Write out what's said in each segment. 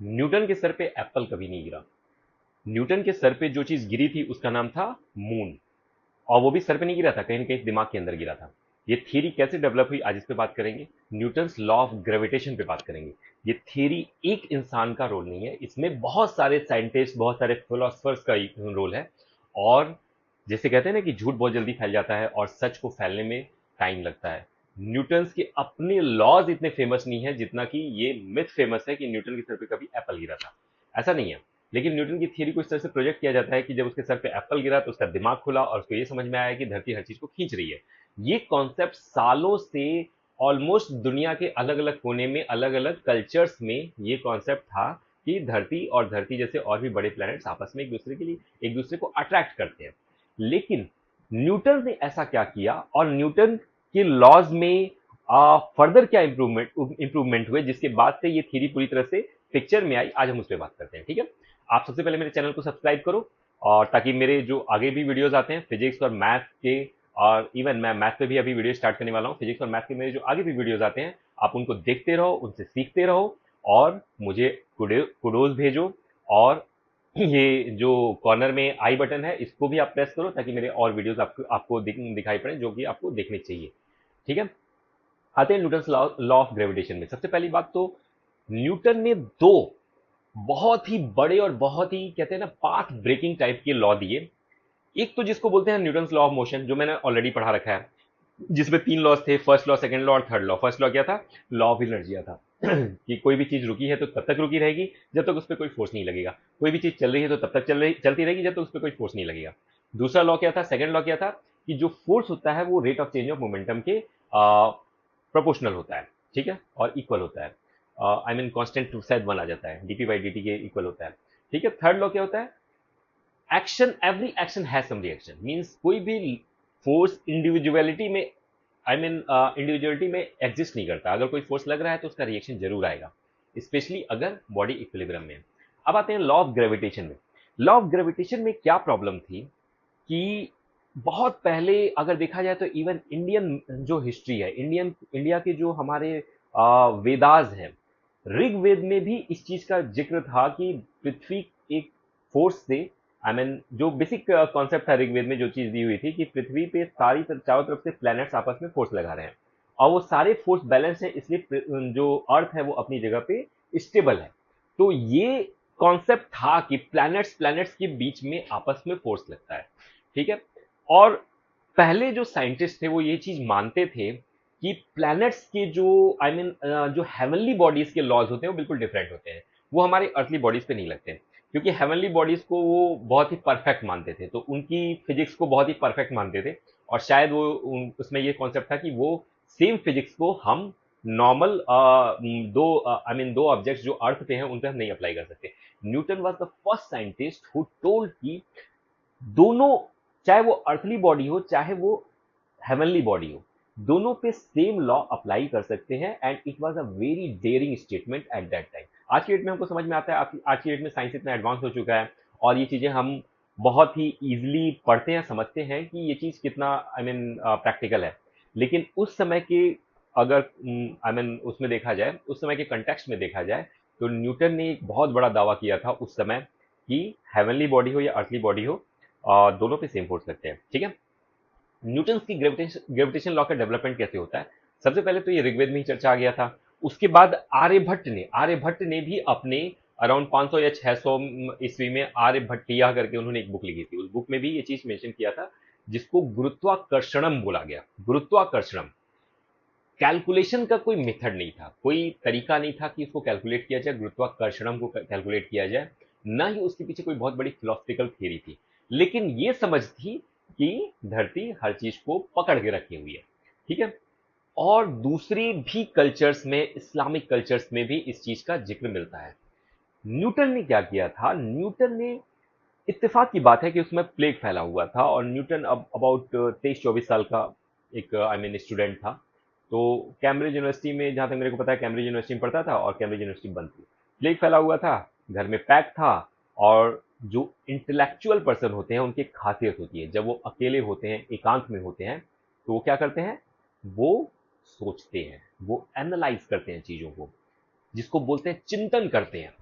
Newton के sir पे Apple कभी नहीं गिरा। न्यूटन के सर पे जो चीज गिरी थी उसका नाम था मून। और वो भी सर पे नहीं गिरा था, कहीं ना कहीं दिमाग के अंदर गिरा था। ये थियरी कैसे डेवलप हुई आज इस पे बात करेंगे। न्यूटन्स लॉ ऑफ ग्रेविटेशन पे बात करेंगे। ये थियरी एक इंसान का रोल नहीं है, इसमें बहुत सारे साइंटिस्ट, बहुत सारे फिलोसफर्स का रोल है। और जैसे कहते हैं ना कि झूठ बहुत जल्दी फैल जाता है और सच को फैलने में टाइम लगता है। न्यूटन्स के अपने लॉज इतने फेमस नहीं है जितना कि ये मिथ फेमस है कि न्यूटन के सर पे कभी एप्पल गिरा था। ऐसा नहीं है। लेकिन न्यूटन की थियरी को इस तरह से प्रोजेक्ट किया जाता है कि जब उसके सर पे एप्पल गिरा तो उसका दिमाग खुला और उसको ये समझ में आया कि धरती हर चीज को खींच रही है। ये कॉन्सेप्ट सालों से ऑलमोस्ट दुनिया के अलग अलग कोने में, अलग अलग कल्चर्स में ये कॉन्सेप्ट था कि धरती और धरती जैसे और भी बड़े प्लैनेट्स आपस में एक दूसरे के लिए, एक दूसरे को अट्रैक्ट करते हैं। लेकिन न्यूटन ने ऐसा क्या किया और न्यूटन के लॉज में फर्दर क्या इंप्रूवमेंट हुए जिसके बाद से ये थ्योरी पूरी तरह से पिक्चर में आई, आज हम उस पर बात करते हैं। ठीक है। आप सबसे पहले मेरे चैनल को सब्सक्राइब करो और ताकि मेरे जो आगे भी वीडियोस आते हैं फिजिक्स और मैथ के, और इवन मैं मैथ पे भी अभी वीडियो स्टार्ट करने वाला हूँ, फिजिक्स और मैथ के मेरे जो आगे भी वीडियोस आते हैं आप उनको देखते रहो, उनसे सीखते रहो और मुझे कुडोज भेजो। और ये जो कॉर्नर में आई बटन है इसको भी आप प्रेस करो ताकि मेरे और वीडियोस आपको दिखाई पड़े जो कि आपको देखने चाहिए। ठीक है। आते हैं न्यूटन लॉ ऑफ ग्रेविटेशन में। सबसे पहली बात तो न्यूटन ने दो बहुत ही बड़े और बहुत ही कहते हैं ना पाथ ब्रेकिंग टाइप के लॉ दिए। एक तो जिसको बोलते हैं न्यूटन लॉ ऑफ मोशन, जो मैंने ऑलरेडी पढ़ा रखा है, जिसमें तीन लॉज थे, फर्स्ट लॉ, सेकंड लॉ और थर्ड लॉ। फर्स्ट लॉ क्या था? लॉ ऑफ इनर्जिया था कि कोई भी चीज रुकी है तो तब तक रुकी रहेगी जब तक उस पर कोई फोर्स नहीं लगेगा, कोई भी चीज चल रही है तो तब तक चलती रहेगी जब तक उस पर कोई फोर्स नहीं लगेगा। दूसरा लॉ क्या था, सेकंड लॉ क्या था, कि जो फोर्स होता है वो rate of change of momentum के प्रोपोर्शनल होता है। ठीक है, और इक्वल होता है। I mean constant to side one आ जाता है, डीपी बाई डी के इक्वल होता है। ठीक है। थर्ड लॉ क्या होता है, action, every action has some reaction, means कोई भी फोर्स इंडिविजुअलिटी में, आई मीन इंडिविजुअलिटी में एग्जिस्ट नहीं करता। अगर कोई फोर्स लग रहा है तो उसका रिएक्शन जरूर आएगा, स्पेशली अगर बॉडी इक्विलिब्रियम में है। अब आते हैं लॉ ऑफ ग्रेविटेशन में। लॉ ऑफ ग्रेविटेशन में क्या प्रॉब्लम थी कि बहुत पहले अगर देखा जाए तो इवन इंडियन जो हिस्ट्री है, इंडिया के जो हमारे वेदास हैं, ऋग्वेद में भी इस चीज का जिक्र था कि पृथ्वी एक फोर्स से, आई मीन जो बेसिक कॉन्सेप्ट था ऋग्वेद में, जो चीज दी हुई थी कि पृथ्वी पे चारों तरफ से प्लैनेट्स आपस में फोर्स लगा रहे हैं और वो सारे फोर्स बैलेंस है, इसलिए जो अर्थ है वो अपनी जगह पे स्टेबल है। तो ये कॉन्सेप्ट था कि प्लैनेट्स प्लैनेट्स के बीच में आपस में फोर्स लगता है। ठीक है। और पहले जो साइंटिस्ट थे वो ये चीज मानते थे कि प्लैनेट्स के जो, आई मीन जो हेवनली बॉडीज के लॉज होते हैं वो बिल्कुल डिफरेंट होते हैं, वो हमारे अर्थली बॉडीज पे नहीं लगते हैं। क्योंकि हेवनली बॉडीज को वो बहुत ही परफेक्ट मानते थे, तो उनकी फिजिक्स को बहुत ही परफेक्ट मानते थे। और शायद वो उसमें ये कॉन्सेप्ट था कि वो सेम फिजिक्स को हम नॉर्मल दो, आई मीन दो ऑब्जेक्ट्स जो अर्थ पे हैं उन पे हम नहीं अप्लाई कर सकते। Newton was the first scientist who told कि दोनों, चाहे वो अर्थली बॉडी हो चाहे वो हेवनली बॉडी हो, दोनों पे सेम लॉ अप्लाई कर सकते हैं। And it was a very dairying statement at that time. आज की डेट में हमको समझ में आता है, आज की डेट में साइंस इतना एडवांस हो चुका है और ये चीजें हम बहुत ही इजीली पढ़ते हैं, समझते हैं कि ये चीज कितना, आई मीन प्रैक्टिकल है। लेकिन उस समय के, अगर आई मीन उसमें देखा जाए, उस समय के कंटेक्स्ट में देखा जाए, तो न्यूटन ने एक बहुत बड़ा दावा किया था उस समय कि हेवनली बॉडी हो या अर्थली बॉडी हो, दोनों पे सेम फोर्स लगते हैं। ठीक है। न्यूटन की ग्रेविटेशन लॉ का डेवलपमेंट कैसे होता है, सबसे पहले तो ये ऋग्वेद में ही चर्चा आ गया था। उसके बाद आर्यभट्ट ने भी अपने अराउंड 500 या 600 ईस्वी में आर्यभट्टिया करके उन्होंने एक बुक लिखी थी। उस बुक में भी ये चीज मेंशन किया था जिसको गुरुत्वाकर्षणम बोला गया। गुरुत्वाकर्षणम कैलकुलेशन का कोई मेथड नहीं था, कोई तरीका नहीं था कि उसको कैलकुलेट किया जाए, गुरुत्वाकर्षणम को कैलकुलेट किया जाए। ना ही उसके पीछे कोई बहुत बड़ी फिलोसफिकल थियरी थी, लेकिन ये समझ थी कि धरती हर चीज को पकड़ के रखी हुई है। ठीक है। और दूसरी भी कल्चर्स में, इस्लामिक कल्चर्स में भी इस चीज का जिक्र मिलता है। न्यूटन ने क्या किया था, न्यूटन ने, इत्तेफाक की बात है कि उसमें प्लेग फैला हुआ था और न्यूटन अब अबाउट 23-24 साल का एक, आई मीन स्टूडेंट था। तो कैम्ब्रिज यूनिवर्सिटी में, जहां तक मेरे को पता है, कैम्ब्रिज यूनिवर्सिटी में पढ़ता था और कैम्ब्रिज यूनिवर्सिटी बंद थी। प्लेग फैला हुआ था, घर में पैक था। और जो इंटेलेक्चुअल पर्सन होते हैं उनकी एक खासियत होती है, जब वो अकेले होते हैं, एकांत में होते हैं, तो वो क्या करते हैं, वो सोचते हैं, वो एनालाइज करते हैं चीजों को, जिसको बोलते हैं चिंतन करते हैं।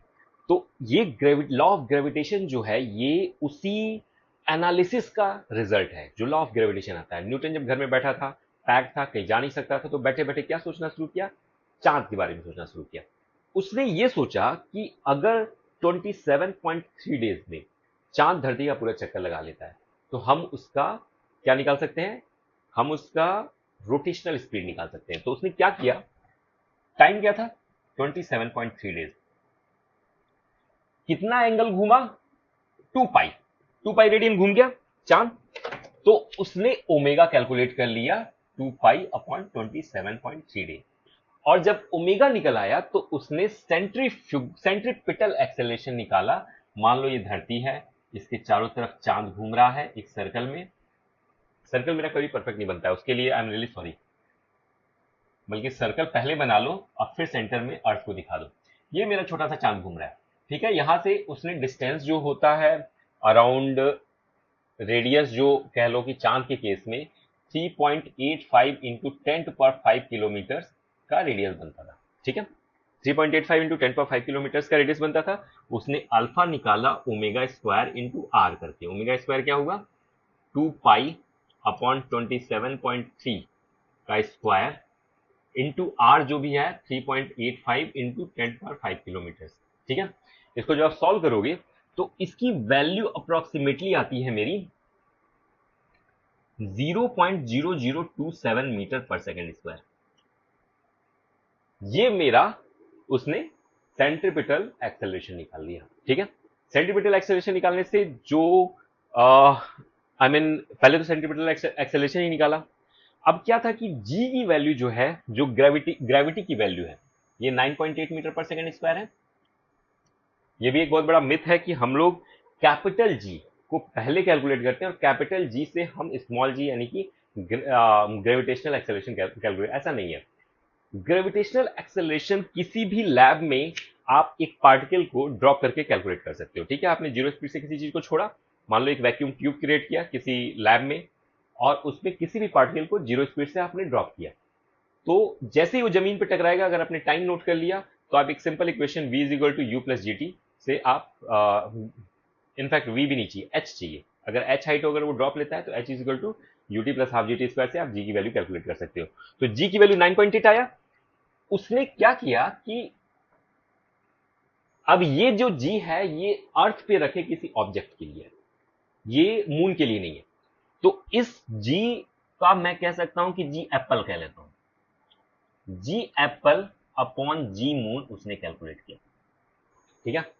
तो ये लॉ ऑफ ग्रेविटेशन जो है ये उसी एनालिसिस का रिजल्ट है जो लॉ ऑफ ग्रेविटेशन आता है। न्यूटन जब घर में बैठा था, पैक था, कहीं जा नहीं सकता था, तो बैठे बैठे क्या सोचना शुरू किया? चांद के बारे में सोचना शुरू किया। उसने ये सोचा कि अगर 27.3 डेज में चांद धरती का पूरा चक्कर लगा लेता है तो हम उसका क्या निकाल सकते हैं? हम उसका रोटेशनल स्पीड निकाल सकते हैं। तो उसने क्या किया? टाइम क्या था? 27.3 डेज। कितना एंगल घूमा? 2 पाई। 2 पाई रेडियन घूम गया चांद। तो उसने ओमेगा कैलकुलेट कर लिया 2 पाई अपॉन 27.3 डेज। और जब ओमेगा निकल आया तो उसने सेंट्रीपिटल एक्सेलरेशन निकाला। मान लो ये धरती है, इसके चारों तरफ चांद घूम रहा है एक सर्कल में। सर्कल मेरा कभी परफेक्ट नहीं बनता है, उसके लिए आई एम रियली सॉरी। बल्कि सर्कल पहले बना लो और फिर सेंटर में अर्थ को दिखा दो। ये मेरा छोटा सा चांद घूम रहा है, ठीक है। यहां से उसने डिस्टेंस जो होता है अराउंड रेडियस, जो कह लो कि चांद के केस में 3.85 इंटू 10⁵ किलोमीटर का रेडियस बनता था, ठीक है। 3.85 इंटू 10⁵ किलोमीटर का रेडियस बनता था। उसने अल्फा निकाला ओमेगा स्क्वायर इंटू आर करके। ओमेगा स्क्वायर क्या होगा? 2 पाई अपॉन 27.3 का स्क्वायर इंटू आर जो भी है 3.85 इंटू 10⁵ किलोमीटर, ठीक है। इसको जब आप सॉल्व करोगे तो इसकी वैल्यू अप्रोक्सीमेटली आती है मेरी 0.0027 मीटर पर सेकेंड स्क्वायर। ये मेरा उसने सेंट्रीपिटल एक्सेलरेशन निकाल लिया, ठीक है। सेंट्रीपिटल एक्सेलरेशन निकालने से जो पहले तो सेंट्रीपिटल एक्सेलरेशन ही निकाला। अब क्या था कि जी की वैल्यू जो है, जो ग्रेविटी की वैल्यू है, ये 9.8 मीटर पर सेकेंड स्क्वायर है। ये भी एक बहुत बड़ा मिथ है कि हम लोग कैपिटल जी को पहले कैलकुलेट करते हैं और कैपिटल जी से हम स्मॉल जी यानी कि ग्रेविटेशनल एक्सेलरेशन कैलकुलेट। ऐसा नहीं है। ग्रेविटेशनल एक्सेलरेशन किसी भी लैब में आप एक पार्टिकल को ड्रॉप करके कैलकुलेट कर सकते हो, ठीक है। आपने जीरो स्पीड से किसी चीज को छोड़ा, मान लो एक वैक्यूम ट्यूब क्रिएट किया किसी लैब में, और उसमें किसी भी पार्टिकल को जीरो स्पीड से आपने ड्रॉप किया, तो जैसे ही वो जमीन पर टकराएगा, अगर आपने टाइम नोट कर लिया तो आप एक simple equation v is equal to u plus g t से आप इनफैक्ट v भी नहीं चाहिए, h चाहिए। अगर h हाइट हो, अगर वो ड्रॉप लेता है तो h is equal to u t plus half g t square से आप g की वैल्यू कैलकुलेट कर सकते हो। तो g की वैल्यू 9.8 आया। उसने क्या किया कि अब ये जो g है ये अर्थ पे रखे किसी ऑब्जेक्ट के लिए, ये मून के लिए नहीं है। तो इस g का मैं कह सकता हूं कि g एप्पल कह लेता हूं। g Apple upon g moon उसने कैलकुलेट किया, ठीक है।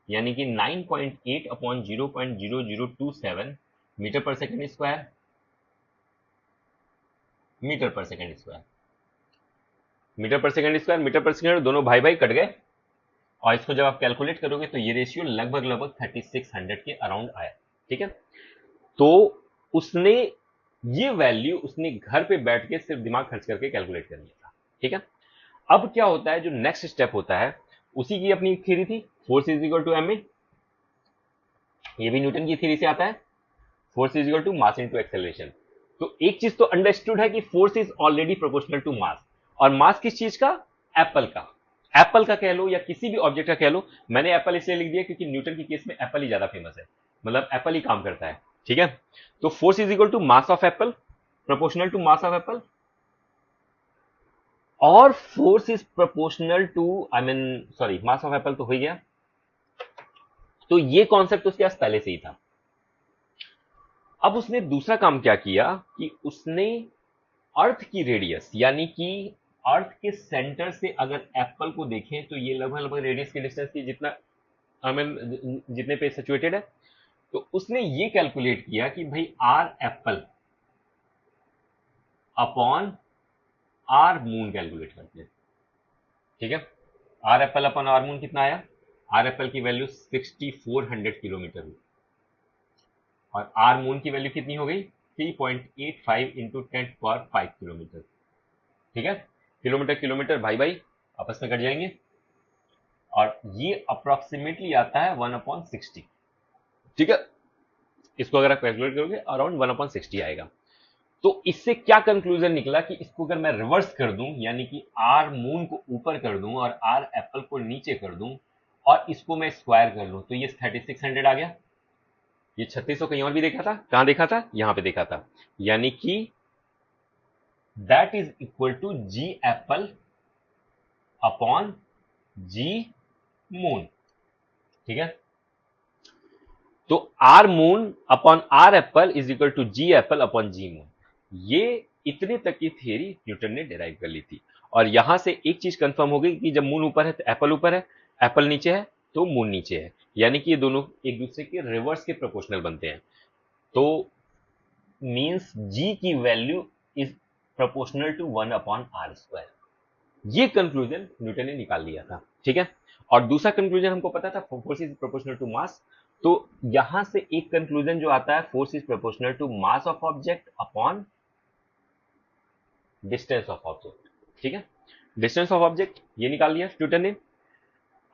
यानी कि 9.8 upon 0.0027 metre per second square, metre per second square, metre per second square, metre per second, दोनों भाई भाई कट गए। और इसको जब आप कैलकुलेट करोगे तो ये रेशियो लगभग लगभग 3600 के अराउंड आया, ठीक है। तो उसने ये वैल्यू उसने घर पे बैठ के सिर्फ दिमाग खर्च करके कैलकुलेट कर लिया था, ठीक है। अब क्या होता है, जो नेक्स्ट स्टेप होता है, उसी की अपनी थ्योरी थी, force is equal to m a. ये भी न्यूटन की थ्योरी से आता है, force is equal to mass into acceleration. तो एक चीज तो अंडरस्टूड है कि force is already proportional to mass. और मास किस चीज का? एप्पल का। एप्पल का कह लो या किसी भी ऑब्जेक्ट का कह लो। मैंने एप्पल इसलिए लिख दिया क्योंकि न्यूटन के केस में एप्पल ही ज्यादा फेमस है, मतलब एप्पल ही काम करता है, ठीक है। तो force is equal to mass of apple, proportional to mass of apple. और force is proportional to sorry, mass of apple तो हो गया। तो ये कॉन्सेप्ट उसके पास पहले से ही था। अब उसने दूसरा काम क्या किया कि उसने अर्थ की रेडियस, यानी कि अर्थ के सेंटर से अगर एप्पल को देखें तो ये लगभग लगभग रेडियस की डिस्टेंस की जितना जितने पे सिचुएटेड है, तो उसने ये कैलकुलेट किया कि भाई r apple upon r moon calculate करते हैं, ठीक है। R apple upon r moon कितना आया? आर एप्पल की वैल्यू 6400 किलोमीटर हुई और आर मून की वैल्यू कितनी हो गई? 3.85 इंटू 10⁵ किलोमीटर, ठीक है। किलोमीटर किलोमीटर भाई भाई आपस में कट जाएंगे और ये अप्रोक्सीमेटली आता है 1/60, ठीक है। इसको अगर आप कैलकुलेट करोगे अराउंड 1/60 आएगा। तो इससे क्या कंक्लूजन निकला कि इसको अगर मैं रिवर्स कर दूं, यानी कि आर मून को ऊपर कर दूं और आर एप्पल को नीचे कर दूं, और इसको मैं स्क्वायर कर लूं तो ये 3600 आ गया। ये 3600 कहीं और भी देखा था, कहां देखा था, यहां पे देखा था। यानी कि that is equal to g apple upon g moon. ठीक है, तो r moon upon r apple is equal to g apple upon g moon. ये इतने तक की थियरी न्यूटन ने डिराइव कर ली थी। और यहां से एक चीज कंफर्म हो गई कि जब मून ऊपर है तो एप्पल ऊपर है, एप्पल नीचे है तो मून नीचे है। यानी कि ये दोनों एक दूसरे के रिवर्स के प्रोपोर्शनल बनते हैं। तो मींस जी की value is proportional to 1/r²। ये कंक्लूजन न्यूटन ने निकाल लिया था। ठीक है, और दूसरा कंक्लूजन हमको पता था, force is proportional to mass. तो यहां से एक कंक्लूजन जो आता है, force is proportional to mass of object upon distance of object. ठीक है, डिस्टेंस ऑफ ऑब्जेक्ट ये निकाल लिया न्यूटन ने।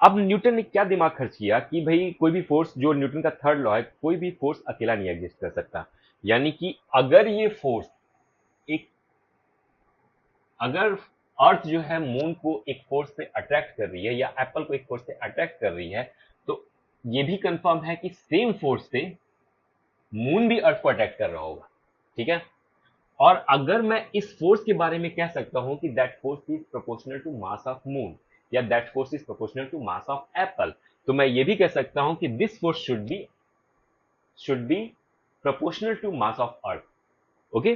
अब न्यूटन ने क्या दिमाग खर्च किया कि भाई कोई भी फोर्स, जो न्यूटन का थर्ड लॉ है, कोई भी फोर्स अकेला नहीं एग्जिस्ट कर सकता। यानी कि अगर ये फोर्स एक, अगर अर्थ जो है मून को एक फोर्स से अट्रैक्ट कर रही है या एप्पल को एक फोर्स से अट्रैक्ट कर रही है, तो ये भी कंफर्म है कि सेम फोर्स से मून भी अर्थ को अट्रैक्ट कर रहा होगा। ठीक है, और अगर मैं इस फोर्स के बारे में कह सकता हूं कि that force is proportional to mass of moon या that force is proportional to mass of apple, तो मैं ये भी कह सकता हूं कि this force should be proportional to mass of earth. Okay,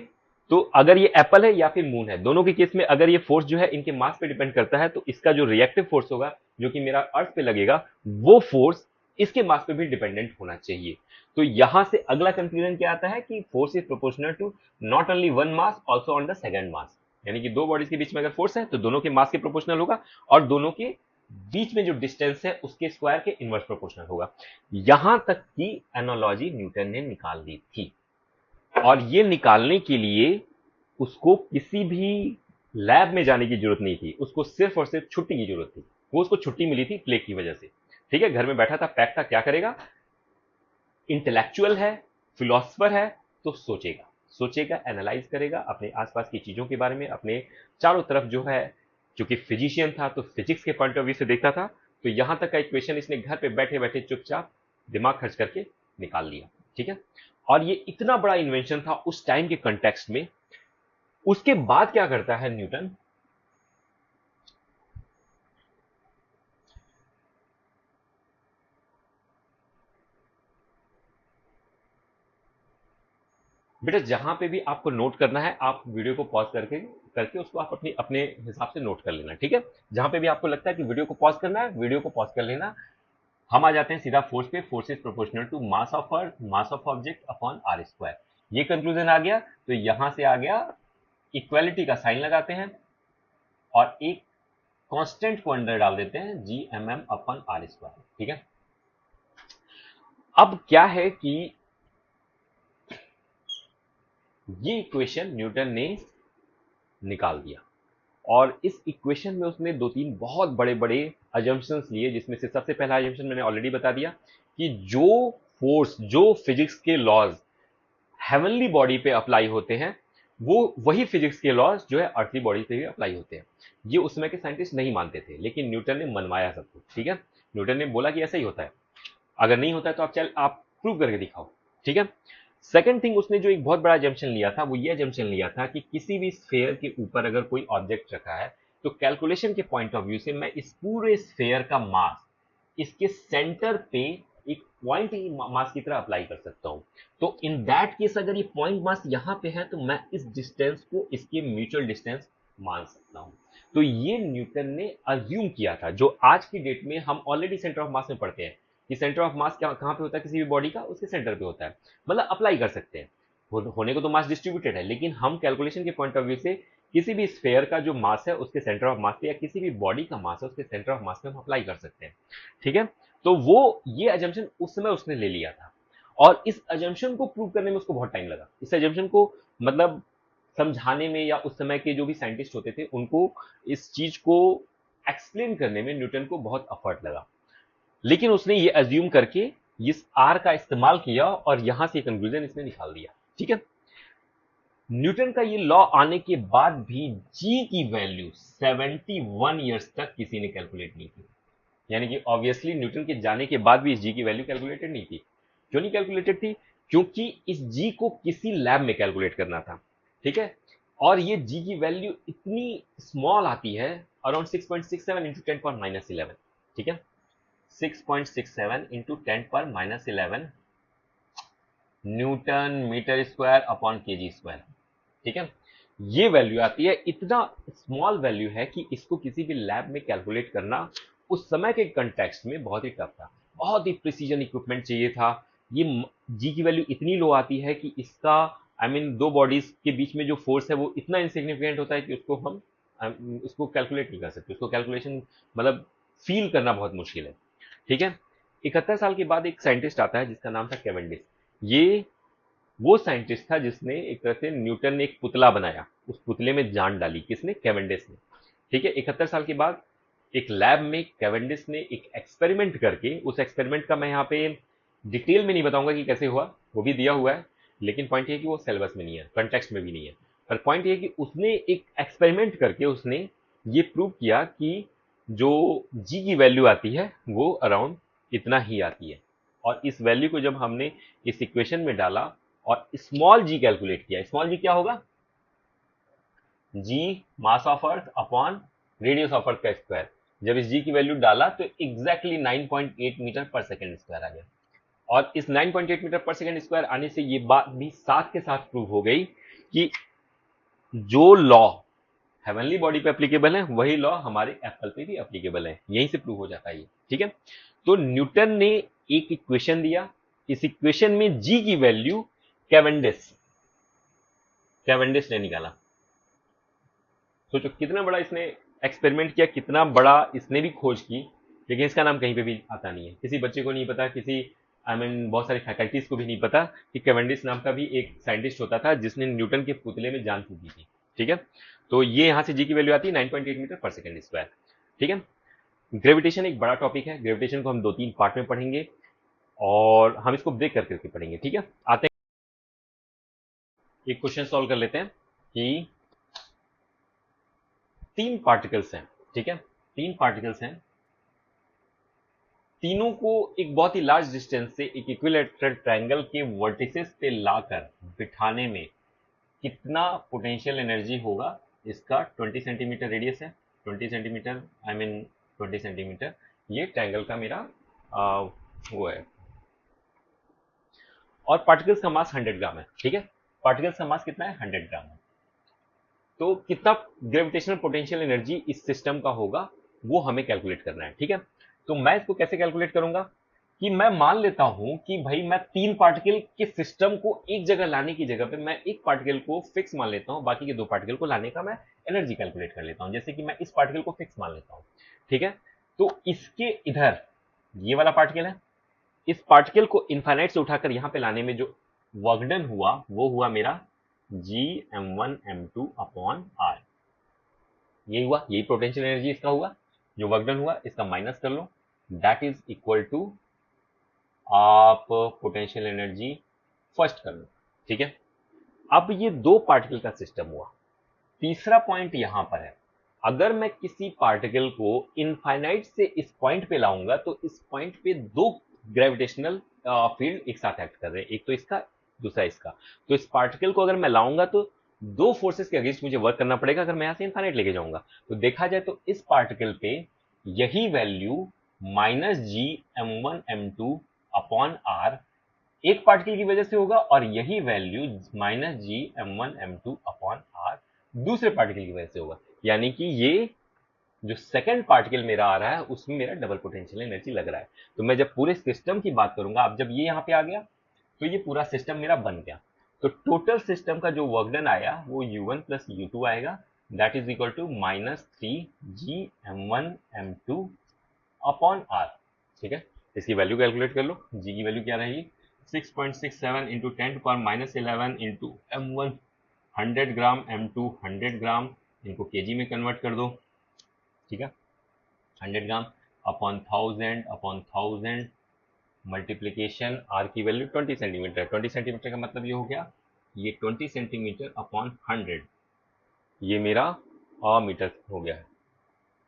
तो अगर ये एप्पल है या फिर मून है, दोनों के केस में अगर ये फोर्स जो है इनके मास पे डिपेंड करता है, तो इसका जो रिएक्टिव फोर्स होगा जो कि मेरा अर्थ पे लगेगा, वो फोर्स इसके मास पे भी डिपेंडेंट होना चाहिए। तो यहां से अगला कंक्लूजन क्या आता है कि force is proportional to not only one mass also on the second mass. यानी कि दो बॉडीज के बीच में अगर फोर्स है तो दोनों के मास के प्रोपोर्शनल होगा, और दोनों के बीच में जो डिस्टेंस है उसके स्क्वायर के इनवर्स प्रोपोर्शनल होगा। यहां तक की एनालॉजी न्यूटन ने निकाल दी थी, और ये निकालने के लिए उसको किसी भी लैब में जाने की जरूरत नहीं थी, उसको सिर्फ और सिर्फ छुट्टी की जरूरत थी। वो उसको छुट्टी मिली थी प्लेग की वजह से। ठीक है, घर में बैठा था, पैक था, क्या करेगा, इंटेलेक्चुअल है, फिलोसफर है, तो सोचेगा, सोचेगा, एनालाइज करेगा अपने आसपास की चीजों के बारे में, अपने चारों तरफ जो है, क्योंकि फिजिशियन था तो फिजिक्स के पॉइंट ऑफ व्यू से देखता था। तो यहां तक का इक्वेशन इसने घर पे बैठे बैठे चुपचाप दिमाग खर्च करके निकाल लिया। ठीक है, और ये इतना बड़ा इन्वेंशन था उस टाइम के कंटेक्स्ट में। उसके बाद क्या करता है न्यूटन, बेटा जहां पे भी आपको नोट करना है आप वीडियो को पॉज करके करके उसको आप अपने अपने हिसाब से नोट कर लेना। ठीक है, जहां पे भी आपको लगता है कि वीडियो को पॉज करना है, वीडियो को पॉज कर लेना। हम आ जाते हैं सीधा फोर्स पे। Force is proportional to mass of earth, mass of object upon r square. ये कंक्लूजन आ गया, तो यहां से आ गया, इक्वालिटी का साइन लगाते हैं और एक कांस्टेंट को अंदर डाल देते हैं, g m m upon r square. ठीक है, अब क्या है कि ये इक्वेशन न्यूटन ने निकाल दिया, और इस इक्वेशन में उसने दो तीन बहुत बड़े बड़े अजम्पशंस लिए, जिसमें से सबसे पहला अजम्पशन मैंने ऑलरेडी बता दिया कि जो फोर्स, जो फिजिक्स के लॉज हेवनली बॉडी पे अप्लाई होते हैं, वो वही फिजिक्स के लॉज जो है अर्थली बॉडी पे भी अप्लाई होते हैं। ये उस समय के साइंटिस्ट नहीं मानते थे, लेकिन न्यूटन ने मनवाया सबको। ठीक है, न्यूटन ने बोला कि ऐसा ही होता है, अगर नहीं होता है तो आप प्रूव करके दिखाओ। ठीक है, सेकंड थिंग, उसने जो एक बहुत बड़ा जंक्शन लिया था वो ये जंक्शन लिया था कि किसी भी स्फेयर के ऊपर अगर कोई ऑब्जेक्ट रखा है, तो कैलकुलेशन के पॉइंट ऑफ व्यू से मैं इस पूरे स्फेयर का मास इसके सेंटर पे एक पॉइंट मास की तरह अप्लाई कर सकता हूं। तो इन दैट केस अगर ये पॉइंट मास यहां पे है, तो मैं इस डिस्टेंस को इसके म्यूचुअल डिस्टेंस मान सकता हूं। तो ये न्यूटन ने अज्यूम किया था, जो आज की डेट में हम ऑलरेडी सेंटर ऑफ मास में पढ़ते हैं कि सेंटर ऑफ मास कहां पे होता है, किसी भी बॉडी का उसके सेंटर पे होता है। मतलब अप्लाई कर सकते हैं, होने को तो मास डिस्ट्रीब्यूटेड है, लेकिन हम कैलकुलेशन के पॉइंट ऑफ व्यू से किसी भी स्फेयर का जो मास है उसके सेंटर ऑफ मास पे, या किसी भी बॉडी का मास है उसके सेंटर ऑफ मास पे हम अप्लाई कर सकते हैं। ठीक है, तो वो ये अजम्पशन उस समय उसने ले लिया था, और इस अजम्पशन को प्रूव करने में उसको बहुत टाइम लगा। इस अजम्पशन को मतलब समझाने में, या उस समय के जो भी साइंटिस्ट होते थे उनको इस चीज को एक्सप्लेन करने में न्यूटन को बहुत एफर्ट लगा। लेकिन उसने ये अज्यूम करके इस आर का इस्तेमाल किया, और यहां से कंक्लूजन इसने निकाल दिया। ठीक है, न्यूटन का ये लॉ आने के बाद भी जी की वैल्यू 71 ईयर्स तक किसी ने कैलकुलेट नहीं की। यानी कि ऑब्वियसली न्यूटन के जाने के बाद भी इस जी की वैल्यू कैलकुलेटेड नहीं थी। क्यों नहीं कैलकुलेटेड थी? क्योंकि इस जी को किसी लैब में कैलकुलेट करना था, ठीक है। और ये जी की वैल्यू इतनी स्मॉल आती है, अराउंड 6.67 इंटू 10 पर -11, ठीक है। 6.67 इंटू 10 पर -11 newton metre square upon kg square, ठीक है। ये वैल्यू आती है, इतना स्मॉल वैल्यू है कि इसको किसी भी लैब में कैलकुलेट करना उस समय के कंटेक्स्ट में बहुत ही टफ था, बहुत ही प्रिसीजन इक्विपमेंट चाहिए था। ये जी की वैल्यू इतनी लो आती है कि इसका दो बॉडीज के बीच में जो फोर्स है वो इतना इनसिग्निफिकेंट होता है कि उसको हम उसको कैलकुलेट नहीं कर सकते, उसको कैलकुलेशन मतलब फील करना बहुत मुश्किल है, ठीक है। 71 साल के बाद एक साइंटिस्ट आता है जिसका नाम था केवेंडिश। ये वो साइंटिस्ट था जिसने एक तरह से न्यूटन ने एक पुतला बनाया, उस पुतले में जान डाली, किसने? कैवेंडिश ने, ठीक है। 71 साल के बाद एक लैब में कैवेंडिश ने एक एक्सपेरिमेंट करके, उस एक्सपेरिमेंट का मैं यहाँ पे डिटेल में नहीं बताऊंगा कि कैसे हुआ, वो भी दिया हुआ है, लेकिन पॉइंट ये है कि वो सिलेबस में नहीं है, कंटेक्स्ट में भी नहीं है। पर पॉइंट ये है कि उसने एक एक्सपेरिमेंट करके उसने ये प्रूव किया कि जो जी की वैल्यू आती है वो अराउंड इतना ही आती है। और इस वैल्यू को जब हमने इस इक्वेशन में डाला और स्मॉल जी कैलकुलेट किया, स्मॉल जी क्या होगा? G mass of earth upon radius of earth का स्क्वायर। जब इस जी की वैल्यू डाला तो exactly 9.8 metre per second square आ गया। और इस 9.8 मीटर पर सेकेंड स्क्वायर आने से ये बात भी साथ के साथ प्रूव हो गई कि जो लॉ हेवनली बॉडी पे एप्लीकेबल है वही लॉ हमारे एप्पल पे भी एप्लीकेबल है, यहीं से प्रूव हो जाता है ये, ठीक है। तो न्यूटन ने एक इक्वेशन दिया, इस इक्वेशन में जी की वैल्यू कैवेंडिश कैवेंडिश ने निकाला। सोचो कितना बड़ा इसने एक्सपेरिमेंट किया, कितना बड़ा इसने भी खोज की, लेकिन इसका नाम कहीं पे भी आता नहीं है, किसी बच्चे को नहीं पता, किसी बहुत सारी फैकल्टीज को भी नहीं पता कि कैवेंडिश नाम का भी एक साइंटिस्ट होता था जिसने न्यूटन के पुतले में जान फूकी थी, ठीक है। तो ये यहां से जी की वैल्यू आती है 9.8 मीटर पर सेकेंड स्क्वायर, ठीक है। ग्रेविटेशन एक बड़ा टॉपिक है, ग्रेविटेशन को हम 2-3 पार्ट में पढ़ेंगे और हम इसको ब्रेक करके पढ़ेंगे, ठीक है। आते हैं एक क्वेश्चन सॉल्व कर लेते हैं कि 3 पार्टिकल्स हैं, ठीक है। 3 पार्टिकल्स हैं, तीनों को एक बहुत ही लार्ज डिस्टेंस से एक इक्विलेटरल ट्रायंगल के वर्टिसेस पे लाकर बिठाने में कितना पोटेंशियल एनर्जी होगा? इसका 20 सेंटीमीटर रेडियस है, 20 सेंटीमीटर 20 सेंटीमीटर ये ट्रायंगल का मेरा वो है। और पार्टिकल्स का मास 100 ग्राम है, ठीक है। पार्टिकल्स का मास कितना है? 100 ग्राम है। तो कितना ग्रेविटेशनल पोटेंशियल एनर्जी इस सिस्टम का होगा वो हमें कैलकुलेट करना है, ठीक है। तो मैं इसको कैसे कैलकुलेट करूंगा कि मैं मान लेता हूं कि भाई मैं 3 पार्टिकल के सिस्टम को एक जगह लाने की जगह पे मैं एक पार्टिकल को फिक्स मान लेता हूं, बाकी के 2 पार्टिकल को लाने का मैं एनर्जी कैलकुलेट कर लेता हूं। जैसे कि मैं इस पार्टिकल को फिक्स मान लेता हूं, ठीक है। तो इसके इधर ये वाला पार्टिकल है, इस पार्टिकल को इनफाइनाइट से उठाकर यहां पे लाने में जो वर्क डन हुआ वो हुआ मेरा जी m1 m2 अपॉन आर। यही हुआ, यही पोटेंशियल एनर्जी इसका हुआ, जो वर्क डन हुआ इसका माइनस कर लो, दैट इज इक्वल टू आप पोटेंशियल एनर्जी फर्स्ट कर लो, ठीक है। अब ये 2 पार्टिकल का सिस्टम हुआ। तीसरा पॉइंट यहां पर है, अगर मैं किसी पार्टिकल को इनफाइनाइट से इस पॉइंट पे लाऊंगा तो इस पॉइंट पे 2 ग्रेविटेशनल फील्ड एक साथ एक्ट कर रहे हैं, एक तो इसका दूसरा इसका। तो इस पार्टिकल को अगर मैं लाऊंगा तो 2 फोर्सेस के अगेंस्ट मुझे वर्क करना पड़ेगा अगर मैं यहां से इनफाइनाइट लेके जाऊंगा। तो देखा जाए तो इस पार्टिकल पे यही value -G m1 m2 upon r एक पार्टिकल की वजह से होगा, और यही value -G m1 m2 upon r दूसरे पार्टिकल की वजह से होगा। यानी कि ये जो सेकंड पार्टिकल मेरा आ रहा है उसमें मेरा डबल पोटेंशियल एनर्जी लग रहा है। तो मैं जब पूरे सिस्टम की बात करूंगा, अब जब ये यहां पे आ गया तो ये पूरा सिस्टम मेरा बन गया। तो टोटल सिस्टम का जो वर्क डन आया वो U1 प्लस U2 आएगा, that is equal to -3G m1 m2 upon r, ठीक है। इसकी वैल्यू कैलकुलेट कर लो, जी की वैल्यू क्या रहेगी? 6.67 इंटू 10 पर -11 इंटू m1 100 ग्राम, m2 100 ग्राम, इनको केजी में कन्वर्ट कर दो, ठीक है। 100 ग्राम अपॉन 1000 मल्टीप्लीकेशन आर की वैल्यू 20 सेंटीमीटर, 20 सेंटीमीटर का मतलब ये हो गया, ये 20 सेंटीमीटर अपॉन 100 ये मेरा मीटर हो गया है,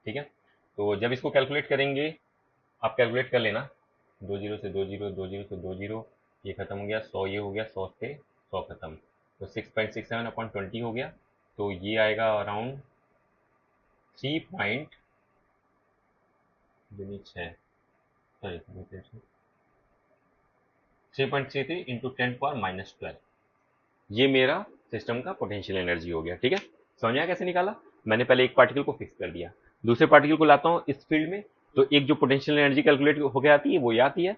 ठीक है। तो जब इसको कैलकुलेट करेंगे आप कैलकुलेट कर लेना, 20 से 20, 20 से 20, ये खत्म हो गया, 100 ये हो गया, 100 से 100 खत्म, तो 6.67/20 हो गया, तो ये आएगा अराउंड 3.6, सॉरी 3.33 इंटू 10⁻⁻12, ये मेरा सिस्टम का पोटेंशियल एनर्जी हो गया। ठीक है, समझ में आया कैसे निकाला? मैंने पहले एक पार्टिकल को फिक्स कर दिया, दूसरे पार्टिकल को लाता हूं इस फील्ड में, तो एक जो पोटेंशियल एनर्जी कैलकुलेट होकर आती है वो ये आती है।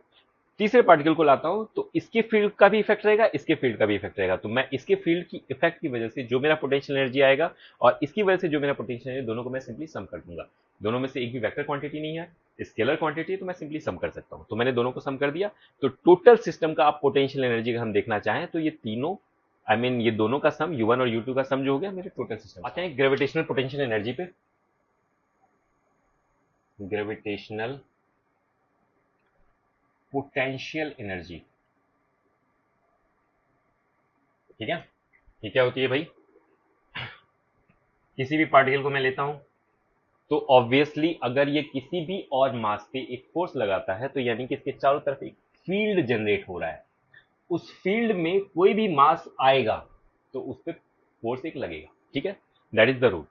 तीसरे पार्टिकल को लाता हूं तो इसके फील्ड का भी इफेक्ट रहेगा, इसके फील्ड का भी इफेक्ट रहेगा, तो मैं इसके फील्ड की इफेक्ट की वजह से जो मेरा पोटेंशियल एनर्जी आएगा और इसकी वजह से जो मेरा पोटेंशियल एनर्जी, दोनों को मैं सिंपली सम कर दूंगा। दोनों में से एक भी वेक्टर क्वांटिटी नहीं है, स्केलर क्वांटिटी है, तो मैं सिंपली सम कर सकता हूं, तो मैंने दोनों को सम कर दिया। तो टोटल सिस्टम का आप पोटेंशियल एनर्जी अगर हम देखना चाहें तो ये तीनों, ये दोनों का सम U1 और U2 का सम जो हो गया मेरे टोटल सिस्टम। आते हैं ग्रेविटेशनल पोटेंशियल एनर्जी पे। ग्रेविटेशनल पोटेंशियल एनर्जी, ठीक है, ये क्या होती है भाई? किसी भी पार्टिकल को मैं लेता हूं तो ऑब्वियसली अगर ये किसी भी और मास पे एक फोर्स लगाता है तो यानी कि इसके चारों तरफ एक फील्ड जनरेट हो रहा है, उस फील्ड में कोई भी मास आएगा तो उस पर फोर्स एक लगेगा। ठीक है, दैट इज द रूल।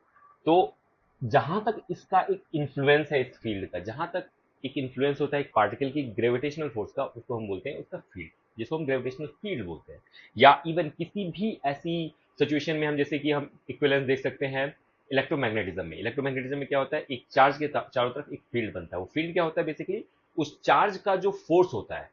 तो जहां तक इसका एक इंफ्लुएंस है इस फील्ड का, जहां तक एक इंफ्लुएंस होता है एक पार्टिकल की ग्रेविटेशनल फोर्स का, उसको हम बोलते हैं उसका फील्ड, जिसको हम ग्रेविटेशनल फील्ड बोलते हैं। या इवन किसी भी ऐसी सिचुएशन में हम, जैसे कि हम इक्विवेलेंस देख सकते हैं इलेक्ट्रोमैग्नेटिज्म में। इलेक्ट्रोमैग्नेटिज्म में क्या होता है, एक चार्ज के चारों तरफ एक फील्ड बनता है। वो फील्ड क्या होता है, बेसिकली उस चार्ज का जो फोर्स होता है,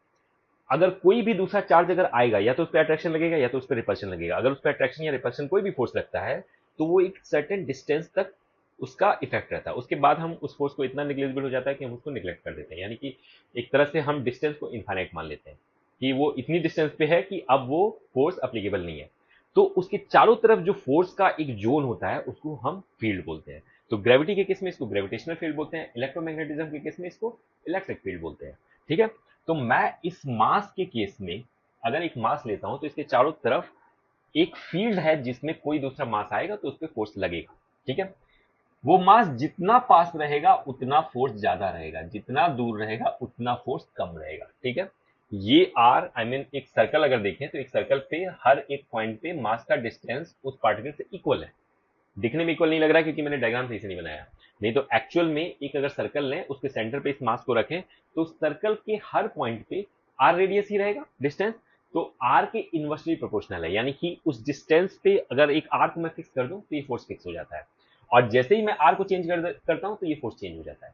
अगर कोई भी दूसरा चार्ज अगर आएगा या तो उस पर अट्रैक्शन लगेगा या तो उस पर रिपल्शन लगेगा। अगर उस पर अट्रैक्शन या रिपल्शन कोई भी फोर्स लगता है तो वो एक सर्टेन डिस्टेंस तक उसका इफेक्ट रहता है, उसके बाद हम उस फोर्स को इतना निग्लेक्टेबल हो जाता है कि हम उसको निग्लेक्ट कर देते हैं, यानी कि एक तरह से हम डिस्टेंस को इनफाइनाइट मान लेते हैं कि वो इतनी डिस्टेंस पे है कि अब वो फोर्स अप्लीकेबल नहीं है। तो उसके चारों तरफ जो फोर्स का एक जोन होता है उसको हम फील्ड बोलते हैं। तो ग्रेविटी के केस में इसको ग्रेविटेशनल फील्ड बोलते हैं, इलेक्ट्रोमैग्नेटिज्म के केस में इसको इलेक्ट्रिक फील्ड बोलते हैं। ठीक है, तो मैं इस मास के केस में अगर एक मास लेता हूं तो इसके चारों तरफ एक फील्ड है जिसमें कोई दूसरा मास आएगा तो उस पर फोर्स लगेगा। ठीक है, वो मास जितना पास रहेगा उतना फोर्स ज्यादा रहेगा, जितना दूर रहेगा उतना फोर्स कम रहेगा। ठीक है, ये आर एक सर्कल अगर देखें तो एक सर्कल पे हर एक पॉइंट पे मास का डिस्टेंस उस पार्टिकल से इक्वल है। दिखने में इक्वल नहीं लग रहा है क्योंकि मैंने डायग्राम सही से नहीं बनाया, नहीं तो एक्चुअल में एक अगर सर्कल लें उसके सेंटर पे इस मास को रखें तो सर्कल के हर पॉइंट पे आर रेडियस ही रहेगा डिस्टेंस, तो आर के इनवर्सली प्रोपोर्शनल है, यानी कि उस डिस्टेंस पे अगर एक आर को मैं फिक्स कर दूं तो ये फोर्स फिक्स हो जाता है, और जैसे ही मैं आर को चेंज करता हूं तो ये फोर्स चेंज हो जाता है।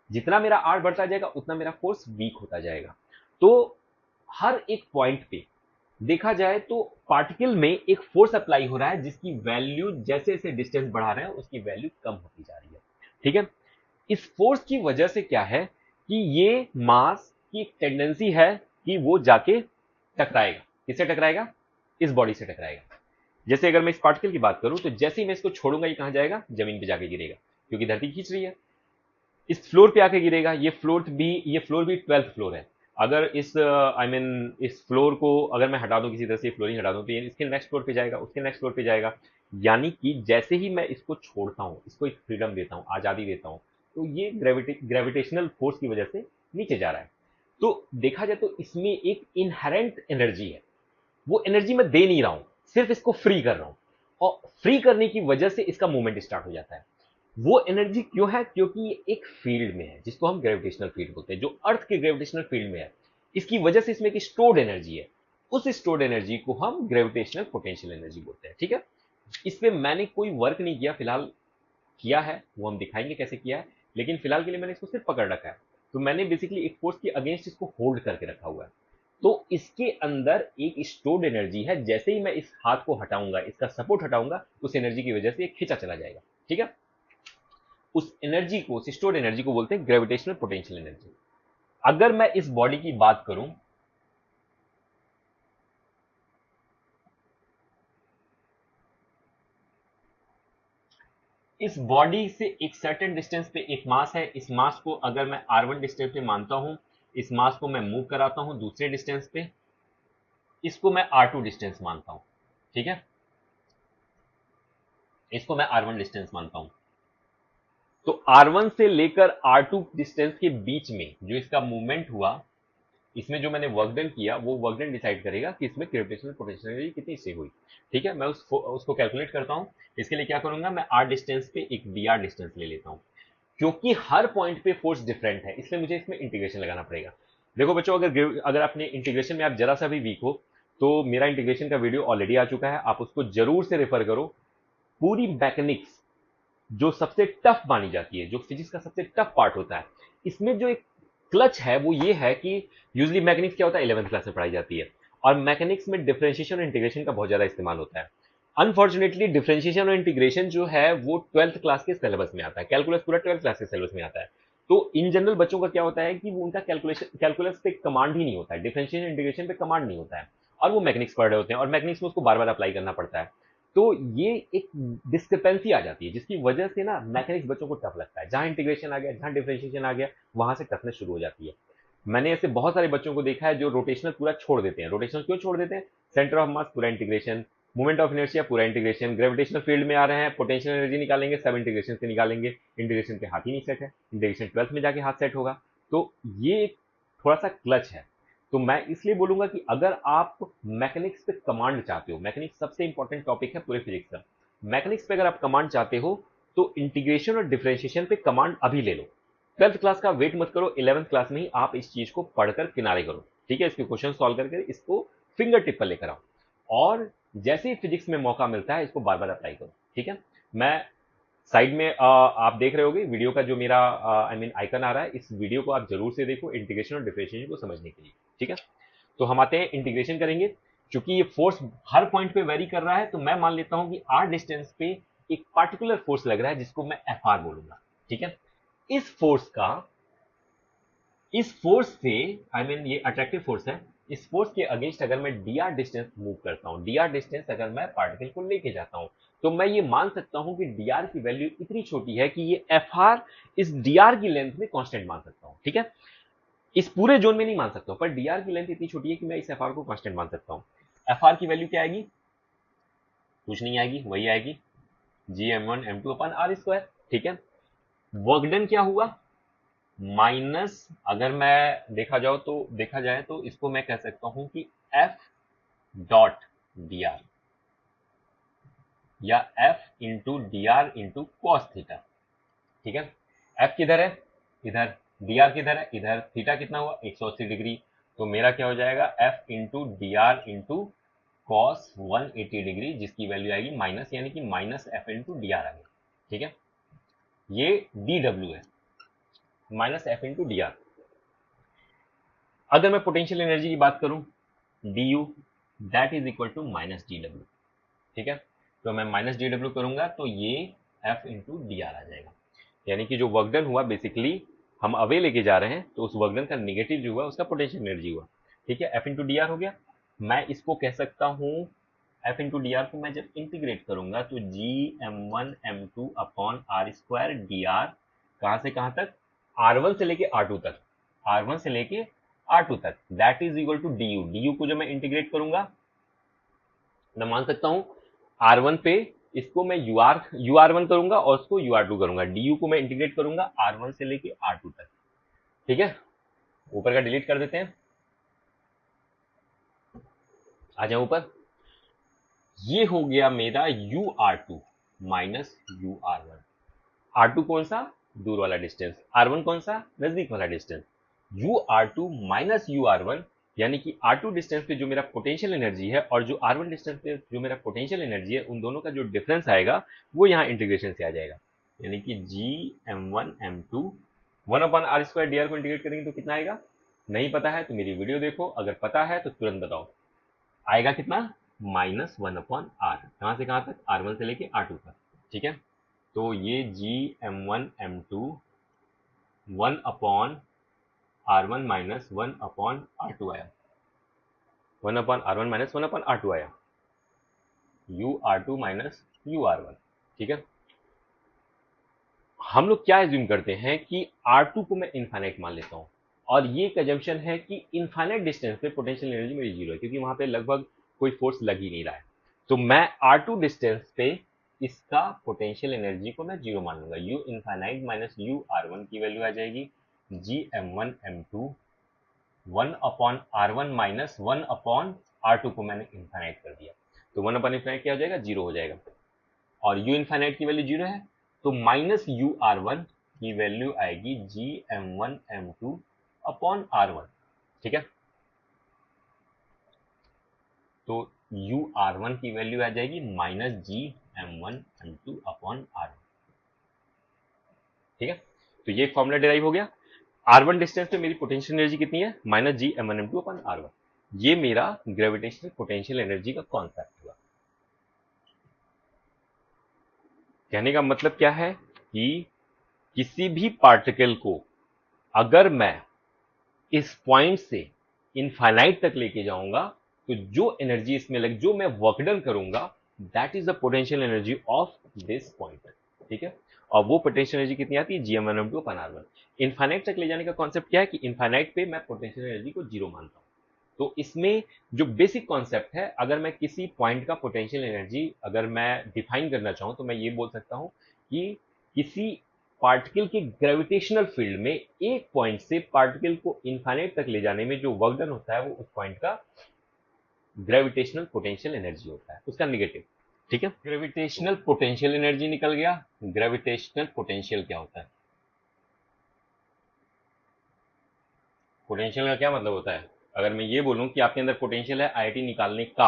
जितना मेरा आर बढ़ता जाएगा उतना मेरा फोर्स वीक होता जाएगा। तो हर एक पॉइंट पे देखा जाए तो पार्टिकल में एक फोर्स अप्लाई हो रहा है जिसकी वैल्यू जैसे जैसे डिस्टेंस बढ़ा रहे हैं उसकी वैल्यू कम होती जा रही है। ठीक है, इस फोर्स की वजह से क्या है कि ये मास की एक टेंडेंसी है कि वो जाके टकराएगा। किससे टकराएगा? इस बॉडी से टकराएगा। जैसे अगर मैं इस पार्टिकल की बात करूं तो जैसे ही मैं इसको छोड़ूंगा ये कहां जाएगा? जमीन पे जाके गिरेगा, क्योंकि धरती खींच रही है। इस फ्लोर पे आके गिरेगा, ये फ्लोर भी 12th फ्लोर है। अगर इस इस फ्लोर को अगर मैं हटा दूं, किसी तरह से फ्लोरिंग हटा दूं, तो ये इसके नेक्स्ट फ्लोर पे जाएगा, उसके नेक्स्ट फ्लोर पे जाएगा। यानी कि जैसे ही मैं इसको छोड़ता हूं, इसको एक फ्रीडम देता हूं, आजादी देता हूं, तो ये ग्रेविटेशनल फोर्स की वजह से नीचे जा रहा है। तो देखा जाए तो इसमें एक इनहेरेंट एनर्जी है, वो एनर्जी मैं दे नहीं रहा हूं, सिर्फ इसको फ्री कर रहा हूं, और फ्री करने की वजह से इसका मूवमेंट स्टार्ट हो जाता है। वो एनर्जी क्यों है? क्योंकि ये एक फील्ड में है जिसको हम ग्रेविटेशनल फील्ड बोलते हैं, जो अर्थ के ग्रेविटेशनल फील्ड में है। इसकी वजह से इसमें एक स्टोर्ड एनर्जी है, उस स्टोर्ड एनर्जी को हम ग्रेविटेशनल पोटेंशियल एनर्जी बोलते हैं। ठीक है, इस पे मैंने कोई वर्क नहीं किया फिलहाल, किया है वो हम दिखाएंगे कैसे किया है, लेकिन फिलहाल के लिए मैंने इसको सिर्फ पकड़ रखा है। तो मैंने बेसिकली एक फोर्स के अगेंस्ट इसको होल्ड करके रखा हुआ है। तो इसके अंदर एक स्टोर्ड एनर्जी है, जैसे ही मैं इस हाथ को हटाऊंगा, इसका सपोर्ट हटाऊंगा, उस एनर्जी की वजह से ये खींचा चला जाएगा। ठीक है, उस एनर्जी को, उस स्टोर्ड एनर्जी को बोलते हैं ग्रेविटेशनल पोटेंशियल एनर्जी। अगर मैं इस बॉडी की बात करूं, इस बॉडी से एक सर्टेन डिस्टेंस पे एक मास है, इस मास को अगर मैं r1 डिस्टेंस पे मानता हूं, इस मास को मैं मूव कराता हूं दूसरे डिस्टेंस पे, इसको मैं r2 डिस्टेंस मानता हूं। ठीक है, इसको मैं r1 डिस्टेंस मानता हूं। तो R1 से लेकर R2 डिस्टेंस के बीच में जो इसका मूवमेंट हुआ, इसमें जो मैंने वर्क डन किया वो वर्क डन डिसाइड करेगा कि इसमें ग्रेविटेशनल पोटेंशियल एनर्जी कितनी से हुई। ठीक है, मैं उसको कैलकुलेट करता हूं। इसके लिए क्या करूंगा, मैं R डिस्टेंस पे एक dr डिस्टेंस ले लेता हूं। क्योंकि हर पॉइंट पे फोर्स डिफरेंट है, इसलिए मुझे इसमें इंटीग्रेशन लगाना पड़ेगा। देखो बच्चों, अगर आपने इंटीग्रेशन में आप जरा सा भी वीक हो तो मेरा इंटीग्रेशन का वीडियो ऑलरेडी आ चुका है, आप उसको जरूर से रेफर करो। पूरी मैकेनिक्स जो सबसे टफ मानी जाती है, जो फिजिक्स का सबसे टफ पार्ट होता है, इसमें जो एक क्लच है वो ये है कि यूजली मैकेनिक्स क्या होता है, 11th क्लास में पढ़ाई जाती है, और मैकेनिक्स में डिफरेंशिएशन और इंटीग्रेशन का बहुत ज्यादा इस्तेमाल होता है। अनफॉर्चुनेटली डिफरेंशिएशन और इंटीग्रेशन जो है वो 12th क्लास के सिलेबस में आता है, कैलकुलस पूरा 12th क्लास के सिलेबस में आता है। तो इन जनरल बच्चों का क्या होता है कि वो उनका कैलकुलस पे कमांड ही नहीं होता है, डिफरेंशिएशन इंटीग्रेशन पे कमांड नहीं होता है, और वो मैकेनिक्स पढ़ रहे होते हैं और मैकेनिक्स में उसको बार बार अप्लाई करना पड़ता है। तो ये एक डिस्क्रिपेंसी आ जाती है जिसकी वजह से ना मैकेनिक्स बच्चों को टफ लगता है। जहां इंटीग्रेशन आ गया, जहां डिफरेंशिएशन आ गया, वहां से टफनेस शुरू हो जाती है। मैंने ऐसे बहुत सारे बच्चों को देखा है जो रोटेशनल पूरा छोड़ देते हैं। रोटेशनल क्यों छोड़ देते हैं? सेंटर ऑफ मास पूरा इंटीग्रेशन, मोमेंट ऑफ इनर्शिया पूरा इंटीग्रेशन, ग्रेविटेशनल फील्ड में आ रहे हैं, पोटेंशियल एनर्जी निकालेंगे, सब इंटीग्रेशन से निकालेंगे, इंटीग्रेशन के हाथ ही नहीं सेट है, इंटीग्रेशन 12th में जाके हाथ सेट होगा। तो ये थोड़ा सा क्लच है। तो मैं इसलिए बोलूंगा कि अगर आप मैकेनिक्स पे कमांड चाहते हो, मैकेनिक्स सबसे इंपॉर्टेंट टॉपिक है पूरे फिजिक्स का, मैकेनिक्स पे अगर आप कमांड चाहते हो तो इंटीग्रेशन और डिफरेंशिएशन पे कमांड अभी ले लो। 12th क्लास का वेट मत करो, 11th क्लास में ही आप इस चीज को पढ़कर किनारे करो। ठीक है, इसके क्वेश्चन सॉल्व करके इसको फिंगर टिप पर लेकर आओ, और जैसे ही फिजिक्स में मौका मिलता है इसको बार बार अप्लाई करो। ठीक है, मैं साइड में आप देख रहे होगे वीडियो का जो मेरा आइकन आ रहा है, इस वीडियो को आप जरूर से देखो इंटीग्रेशन और डिफरेंशिएशन को समझने के लिए। ठीक है, तो हम आते हैं इंटीग्रेशन करेंगे। क्योंकि ये फोर्स हर पॉइंट पे वेरी कर रहा है, तो मैं मान लेता हूं कि आर डिस्टेंस पे एक पार्टिकुलर फोर्स लग रहा है जिसको मैं एफ आर बोलूंगा। ठीक है, इस फोर्स का, इस फोर्स से ये अट्रैक्टिव फोर्स है, इस फोर्स के अगेंस्ट अगर मैं डी आर डिस्टेंस मूव करता हूं, डी आर डिस्टेंस अगर मैं पार्टिकल को लेके जाता हूं, तो मैं ये मान सकता हूं कि डी आर की वैल्यू इतनी छोटी है कि ये एफ आर इस डी आर की लेंथ में कांस्टेंट मान सकता हूं। ठीक है, इस पूरे जोन में नहीं मान सकता हूं, पर डी आर की लेंथ इतनी छोटी है कि मैं इस एफ आर को कांस्टेंट मान सकता हूं। एफ आर की वैल्यू क्या आएगी? कुछ नहीं आएगी, वही आएगी g m one m two upon r square. ठीक है, वर्क डन क्या हुआ? माइनस, अगर मैं देखा जाए तो इसको मैं कह सकता हूं कि एफ डॉट डी आर, या F into d r into cos theta. ठीक है, एफ किधर है? इधर। डी आर किधर है? इधर। थीटा कितना हुआ? 180 डिग्री। तो मेरा क्या हो जाएगा? F into d r into cos 180 degree, जिसकी वैल्यू आएगी माइनस, यानी कि minus f into d r आ गया। ठीक है, ये डी डब्ल्यू है, minus f into d r. अगर मैं पोटेंशियल एनर्जी की बात करूं, d u, that is equal to minus d डब्ल्यू। ठीक है, तो मैं माइनस डी डब्ल्यू करूंगा तो ये एफ इंटू डी आर आ जाएगा। यानी कि जो वर्क डन हुआ बेसिकली हम अवे लेके जा रहे हैं, तो उस वर्क डन का निगेटिव जो हुआ उसका पोटेंशियल एनर्जी हुआ। ठीक है, एफ इंटू डी आर हो गया। मैं इसको कह सकता हूं, एफ इंटू डी आर को मैं जब इंटीग्रेट करूंगा तो g m one m two upon r square d r, कहां से कहां तक? आर वन से लेके आर टू तक, आर वन से लेके आर टू तक, that is equal to d u. D u को जब मैं इंटीग्रेट करूंगा, मैं मान सकता हूं आर वन पे इसको मैं यू आर वन करूंगा और उसको यू आर टू करूंगा। डी यू को मैं इंटीग्रेट करूंगा आर वन से लेके आर टू तक। ठीक है, ऊपर का डिलीट कर देते हैं, आ जाए ऊपर। ये हो गया मेरा u r two minus u r one. R two कौन सा? दूर वाला डिस्टेंस। आर वन कौन सा? नजदीक वाला distance. U r two minus u r one, यानी कि आर टू डिस्टेंस पे जो मेरा पोटेंशियल एनर्जी है और जो आर वन डिस्टेंस पे जो मेरा पोटेंशियल एनर्जी है, उन दोनों का जो डिफरेंस आएगा वो यहाँ इंटीग्रेशन से आ जाएगा। यानी कि g m one m two, one upon r square d r को इंटीग्रेट करेंगे तो कितना आएगा? नहीं पता है तो मेरी वीडियो देखो, अगर पता है तो तुरंत बताओ। आएगा कितना? Minus one upon r. कहां से कहां तक? आर वन से लेके आर टू तक। ठीक है, तो ये g m one m two one upon r one minus one upon r two आया, one upon r one minus one upon r two आया, u r two minus u r one. ठीक है, हम लोग क्या एज्यूम करते हैं कि आर टू को मैं इनफाइनाइट मान लेता हूं, और ये एक एजम्पशन है कि इनफाइनाइट डिस्टेंस पे पोटेंशियल एनर्जी मेरी जीरो है, क्योंकि वहां पे लगभग कोई फोर्स लग ही नहीं रहा है। तो मैं आर टू डिस्टेंस पे इसका पोटेंशियल एनर्जी को मैं जीरो मान लूंगा। u infinite minus u r1 की वैल्यू आ जाएगी g m1 m2 1 upon r1 minus 1 upon r2 को मैंने इनफाइनाइट कर दिया, तो 1 अपॉन इनफाइनाइट क्या हो जाएगा, जीरो हो जाएगा। और u इनफाइनाइट की वैल्यू जीरो है, तो माइनस u r1 की वैल्यू आएगी g m1 m2 upon r1। ठीक है, तो u r1 की वैल्यू आ जाएगी minus g m1 m2 upon r1। ठीक है, तो ये फॉर्मूला डिराइव हो गया। r1 डिस्टेंस पे मेरी पोटेंशियल एनर्जी कितनी है, माइनस जी m1 m2 अपॉन r1। ये मेरा ग्रेविटेशनल पोटेंशियल एनर्जी का कॉन्सेप्ट हुआ। कहने का मतलब क्या है कि किसी भी पार्टिकल को अगर मैं इस पॉइंट से इनफाइनाइट तक लेके जाऊंगा, तो जो एनर्जी इसमें लग, जो मैं वर्क डन करूंगा, that is the potential energy of this point. ठीक है, और वो पोटेंशियल एनर्जी कितनी आती है, gm1m2 अपॉन r1। इनफाइनाइट तक ले जाने का कॉन्सेप्ट क्या है कि इनफाइनाइट पे मैं पोटेंशियल एनर्जी को जीरो मानता हूं। तो इसमें जो बेसिक कॉन्सेप्ट है, अगर मैं किसी पॉइंट का पोटेंशियल एनर्जी अगर मैं डिफाइन करना चाहूं, तो मैं ये बोल सकता हूं कि किसी पार्टिकल के ग्रेविटेशनल फील्ड में एक पॉइंट से पार्टिकल को इनफाइनाइट तक ले जाने में जो वर्क डन होता है, वो उस पॉइंट का ग्रेविटेशनल पोटेंशियल एनर्जी होता है, उसका निगेटिव। ठीक है, ग्रेविटेशनल पोटेंशियल एनर्जी निकल गया। ग्रेविटेशनल पोटेंशियल क्या होता है, पोटेंशियल का क्या मतलब होता है, अगर मैं ये बोलूं कि आपके अंदर पोटेंशियल है आईआईटी निकालने का,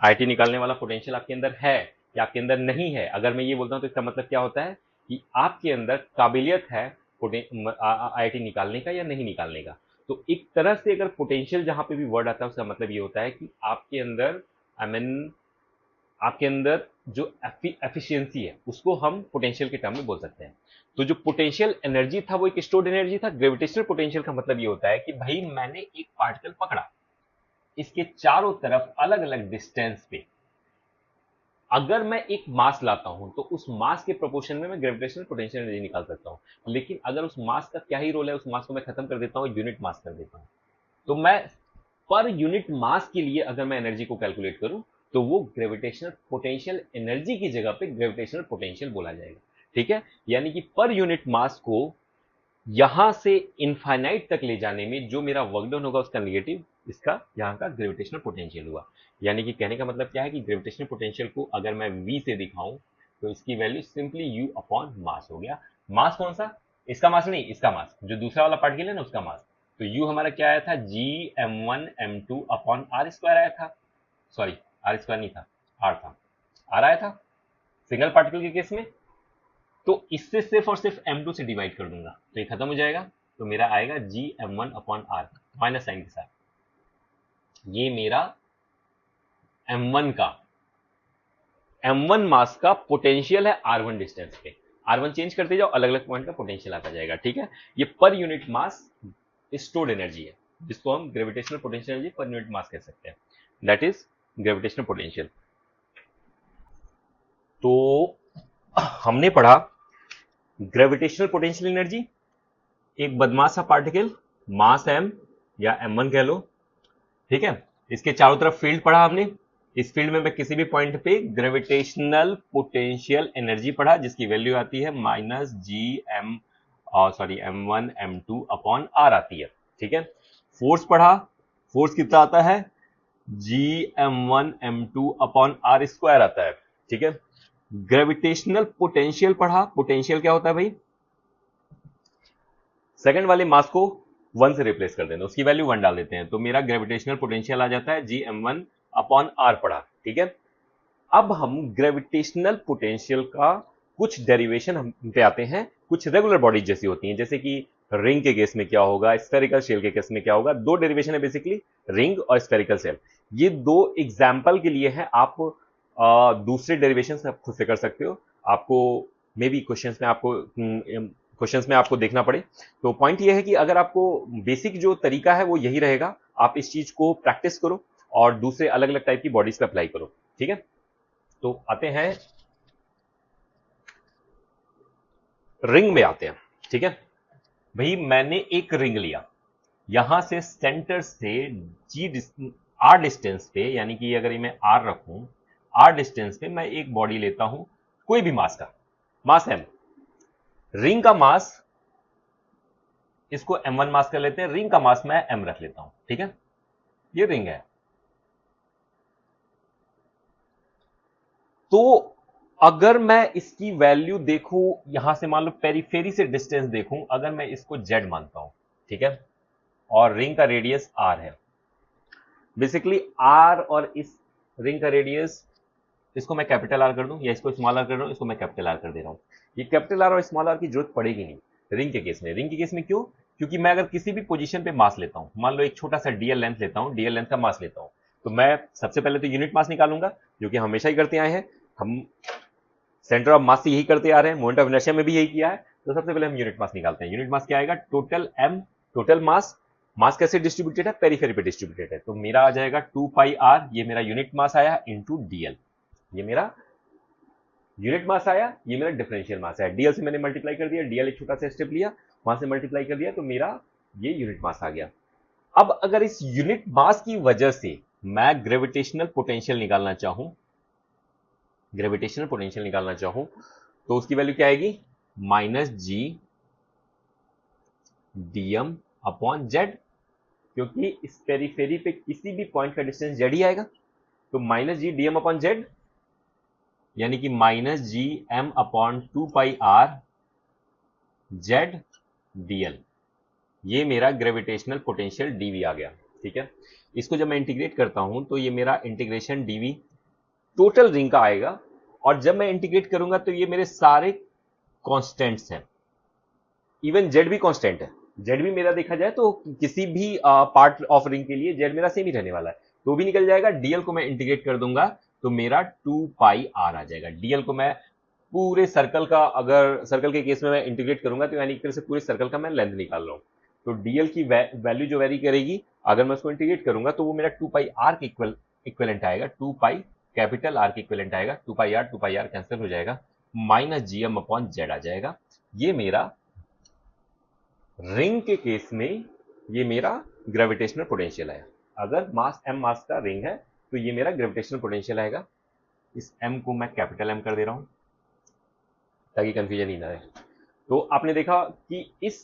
आईआईटी निकालने वाला पोटेंशियल आपके अंदर है या आपके अंदर नहीं है, अगर मैं ये बोलता हूं तो इसका मतलब क्या होता है कि आपके अंदर काबिलियत है आईआईटी निकालने का या नहीं निकालने का। तो एक तरह से अगर पोटेंशियल जहां पे भी वर्ड आता है, उसका मतलब ये होता है कि आपके अंदर आई मीन आपके अंदर जो एफिशिएंसी है, उसको हम पोटेंशियल के टर्म में बोल सकते हैं। तो जो पोटेंशियल एनर्जी था वो एक स्टोर्ड एनर्जी था। ग्रेविटेशनल पोटेंशियल का मतलब ये होता है कि भाई मैंने एक पार्टिकल पकड़ा, इसके चारों तरफ अलग अलग डिस्टेंस पे अगर मैं एक मास लाता हूं, तो उस मास के प्रोपोर्शन में मैं ग्रेविटेशनल पोटेंशियल एनर्जी निकाल सकता हूं। लेकिन अगर उस मास का क्या ही रोल है, उस मास को मैं खत्म कर देता हूं, यूनिट मास कर देता हूं, तो मैं पर यूनिट मास के लिए अगर मैं एनर्जी को कैलकुलेट करूं, तो वो ग्रेविटेशनल पोटेंशियल एनर्जी की जगह पे ग्रेविटेशनल पोटेंशियल बोला जाएगा। ठीक है, यानी कि पर यूनिट मास को यहां से इनफाइनाइट तक ले जाने में जो मेरा वर्क डन होगा, उसका निगेटिव इसका यहां का ग्रेविटेशनल पोटेंशियल हुआ। यानी कि कहने का मतलब क्या है कि ग्रेविटेशनल पोटेंशियल को अगर मैं v से दिखाऊं, तो इसकी value simply u upon mass हो गया। मास कौन सा, इसका मास नहीं, इसका मास, जो दूसरा वाला पार्टिकल है ना, उसका मास। तो u हमारा क्या आया था, g m1 m2 upon r square आया था, सॉरी r स्क्वायर नहीं था, r था, r आया था सिंगल पार्टिकल के केस में। तो इससे सिर्फ और सिर्फ m2 से डिवाइड कर दूंगा, तो ये खत्म हो जाएगा, तो मेरा आएगा g m1 upon r minus sign के साथ। ये मेरा m1 का m1 मास का पोटेंशियल है r1 डिस्टेंस पे। r1 चेंज करते जाओ, अलग अलग पॉइंट का पोटेंशियल आता जाएगा। ठीक है, ये per unit mass stored energy है, जिसको हम gravitational potential energy per unit mass कह सकते हैं, दैट इज ग्रेविटेशनल पोटेंशियल। तो हमने पढ़ा ग्रेविटेशनल पोटेंशियल एनर्जी, एक बदमाश सा पार्टिकल मास m या m1 कह लो। ठीक है, इसके चारों तरफ फील्ड पढ़ा हमने, इस फील्ड में मैं किसी भी पॉइंट पे ग्रेविटेशनल पोटेंशियल एनर्जी पढ़ा, जिसकी वैल्यू आती है माइनस जी m m1 m2 upon r आती है। ठीक है, फोर्स पढ़ा, फोर्स कितना आता है, जी m1 m2 upon r square आता है। ठीक है, ग्रेविटेशनल पोटेंशियल पढ़ा, पोटेंशियल क्या होता है भाई, सेकंड वाले मास को 1 से रिप्लेस कर देना, उसकी वैल्यू 1 डाल देते हैं, तो मेरा ग्रेविटेशनल पोटेंशियल आ जाता है जी m1 अपॉन r पढ़ा। ठीक है, अब हम ग्रेविटेशनल पोटेंशियल का कुछ डेरिवेशन हम पे आते हैं, कुछ रेगुलर बॉडीज जैसी होती हैं, जैसे कि रिंग के केस में क्या होगा, स्फेरिकल शेल के केस में क्या होगा। दो डेरिवेशन है बेसिकली, रिंग और स्फेरिकल शेल। ये दो एग्जाम्पल के लिए है, आप दूसरे डेरिवेशन खुद से कर सकते हो, आपको मे बी क्वेश्चंस में आपको देखना पड़े। तो पॉइंट ये है कि अगर आपको बेसिक जो तरीका है वो यही रहेगा, आप इस चीज को प्रैक्टिस करो और दूसरे अलग अलग टाइप की बॉडीज पे अप्लाई करो। ठीक है, तो आते हैं रिंग में आते हैं। ठीक है भाई, मैंने एक रिंग लिया, यहां से सेंटर से आर डिस्टेंस पे, यानी कि अगर मैं आर रखूं, आर डिस्टेंस पे मैं एक बॉडी लेता हूं, कोई भी मास का, मास m, रिंग का मास, इसको m1 मास कर लेते हैं, रिंग का मास मैं m रख लेता हूं, ठीक है। ये रिंग है। तो अगर मैं इसकी वैल्यू देखूं, यहां से मान लो पेरीफेरी से डिस्टेंस देखूं, अगर मैं इसको z मानता हूं, ठीक है, और रिंग का रेडियस r है, बेसिकली r और इस रिंग का रेडियस, इसको मैं कैपिटल आर कर दूं या इसको स्मॉल आर कर दूं, इसको मैं कैपिटल आर कर दे रहा हूं। ये कैपिटल आर और स्मॉल आर की जरूरत पड़ेगी नहीं रिंग के केस में। रिंग के केस में क्यों? क्योंकि मैं अगर किसी भी पोजीशन पे मास लेता हूं, मान लो एक छोटा सा डीएल लेंथ लेता हूं, डीएल लेंथ का मास लेता हूं, तो मैं सबसे पहले तो यूनिट मास निकालूंगा, जो कि हमेशा ही करते आए हैं हम, सेंटर ऑफ मास से यही करते आ रहे हैं, मोमेंट ऑफ इनर्शिया में भी यही किया है। तो सबसे पहले हम यूनिट मास निकालते हैं। यूनिट मास क्या आएगा? Total m, total mass. Mass कैसे डिस्ट्रीब्यूटेड है? पेरीफेरी पे डिस्ट्रीब्यूटेड है, तो मेरा आ जाएगा 2 पाई आर, ये मेरा यूनिट मास आया, इंटू डीएल। ये मेरा यूनिट मास आया, ये मेरा डिफरेंशियल मास है। डीएल से मैंने मल्टीप्लाई कर दिया, डीएल एक छोटा सा स्टेप लिया, वहां से मल्टीप्लाई कर दिया, तो मेरा ये यूनिट मास आ गया। अब अगर इस यूनिट मास की वजह से मैं ग्रेविटेशनल पोटेंशियल निकालना चाहूं, ग्रेविटेशनल पोटेंशियल निकालना चाहूं, तो उसकी वैल्यू क्या आएगी? माइनस जी डीएम अपॉन जेड, क्योंकि इस पेरीफेरी पे किसी भी पॉइंट का डिस्टेंस जेड ही आएगा, तो माइनस जी डीएम अपॉन जेड, यानी कि minus G M upon 2 pi are Z DL. ये मेरा ग्रेविटेशनल पोटेंशियल डीवी आ गया, ठीक है। इसको जब मैं इंटीग्रेट करता हूं, तो ये मेरा इंटीग्रेशन डीवी टोटल रिंग का आएगा, और जब मैं इंटीग्रेट करूंगा तो ये मेरे सारे कांस्टेंट्स हैं, इवन जेड भी कांस्टेंट है। जेड भी मेरा देखा जाए तो किसी भी पार्ट ऑफ रिंग के लिए जेड मेरा सेम ही रहने वाला है, तो भी निकल जाएगा। डीएल को मैं इंटीग्रेट कर दूंगा तो मेरा 2 पाई आर आ जाएगा। डीएल को मैं पूरे सर्कल का, अगर सर्कल के केस में मैं इंटीग्रेट करूंगा, तो यानी एक तरह से पूरे सर्कल का मैं लेंथ निकाल रहा हूं। तो डीएल की वैल्यू जो वेरी करेगी, अगर मैं उसको इंटीग्रेट करूंगा, तो वो मेरा 2 पाई आर के इक्वलेंट आएगा, 2 पाई कैपिटल आर के इक्वलेंट आएगा। 2 पाई आर कैंसिल हो जाएगा, माइनस जीएम अपॉन जेड आ जाएगा। ये मेरा रिंग के केस में ये मेरा ग्रेविटेशनल पोटेंशियल है। अगर मास m मास का रिंग है, तो ये मेरा ग्रेविटेशनल पोटेंशियल आएगा। इस m को मैं कैपिटल M कर दे रहा हूं, ताकि कंफ्यूजन ही ना रहे। तो आपने देखा कि इस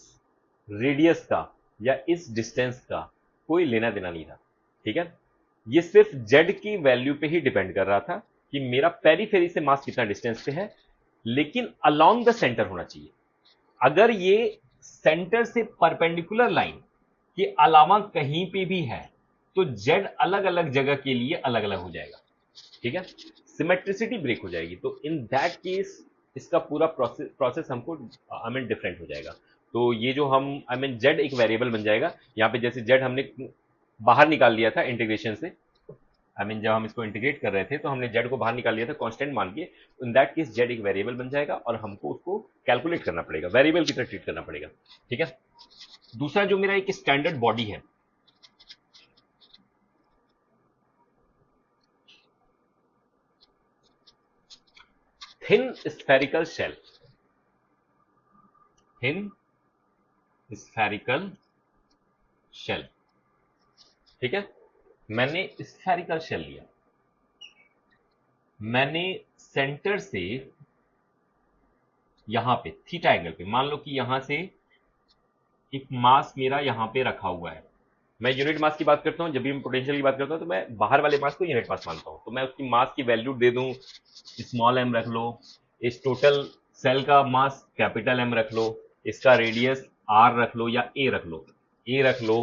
रेडियस का या इस डिस्टेंस का कोई लेना देना नहीं था, ठीक है। ये सिर्फ z की वैल्यू पे ही डिपेंड कर रहा था कि मेरा पेरीफेरी से मास कितना डिस्टेंस पे है, लेकिन अलोंग द सेंटर होना चाहिए। अगर ये सेंटर से परपेंडिकुलर लाइन के अलावा कहीं पे भी है, तो z अलग अलग जगह के लिए अलग अलग हो जाएगा, ठीक है, सिमेट्रिसिटी ब्रेक हो जाएगी। तो इन दैट केस इसका पूरा प्रोसेस हमको डिफरेंट हो जाएगा। तो ये जो हम z एक वेरिएबल बन जाएगा। यहाँ पे जैसे z हमने बाहर निकाल लिया था इंटीग्रेशन से, जब हम इसको इंटीग्रेट कर रहे थे, तो हमने z को बाहर निकाल लिया था कांस्टेंट मान के। इन दैट केस z एक वेरिएबल बन जाएगा, और हमको उसको कैलकुलेट करना पड़ेगा, वेरिएबल की तरह ट्रीट करना पड़ेगा, ठीक है। दूसरा जो मेरा एक स्टैंडर्ड बॉडी है, thin spherical shell, thin spherical shell, ठीक है। मैंने स्फेरिकल शेल लिया, मैंने सेंटर से यहां पे थीटा एंगल पे, मान लो कि यहां से एक मास मेरा यहां पे रखा हुआ है। मैं यूनिट मास की बात करता हूं, जब भी मैं पोटेंशियल की बात करता हूं, तो मैं बाहर वाले मास को यूनिट मास मानता हूं। तो मैं उसकी मास की वैल्यू दे दूं, स्मॉल m रख लो, इस टोटल सेल का मास कैपिटल M रख लो, इसका रेडियस r रख लो या a रख लो, a रख लो।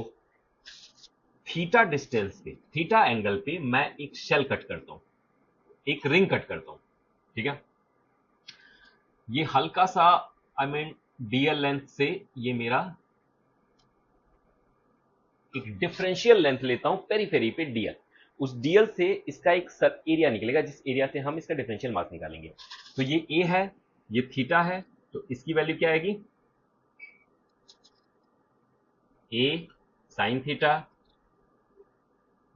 थीटा डिस्टेंस पे, थीटा एंगल पे मैं एक शेल कट करता हूं, एक रिंग कट करता हूं, ठीक है। ये हल्का सा डीएल लेंथ से ये मेरा एक डिफरेंशियल लेंथ लेता हूं पेरीफेरी पे डीएल, उस डीएल से इसका एक एरिया निकलेगा, जिस एरिया से हम इसका डिफरेंशियल मास निकालेंगे। तो ये ए है, ये थीटा है, तो इसकी वैल्यू क्या आएगी? ए साइन थीटा,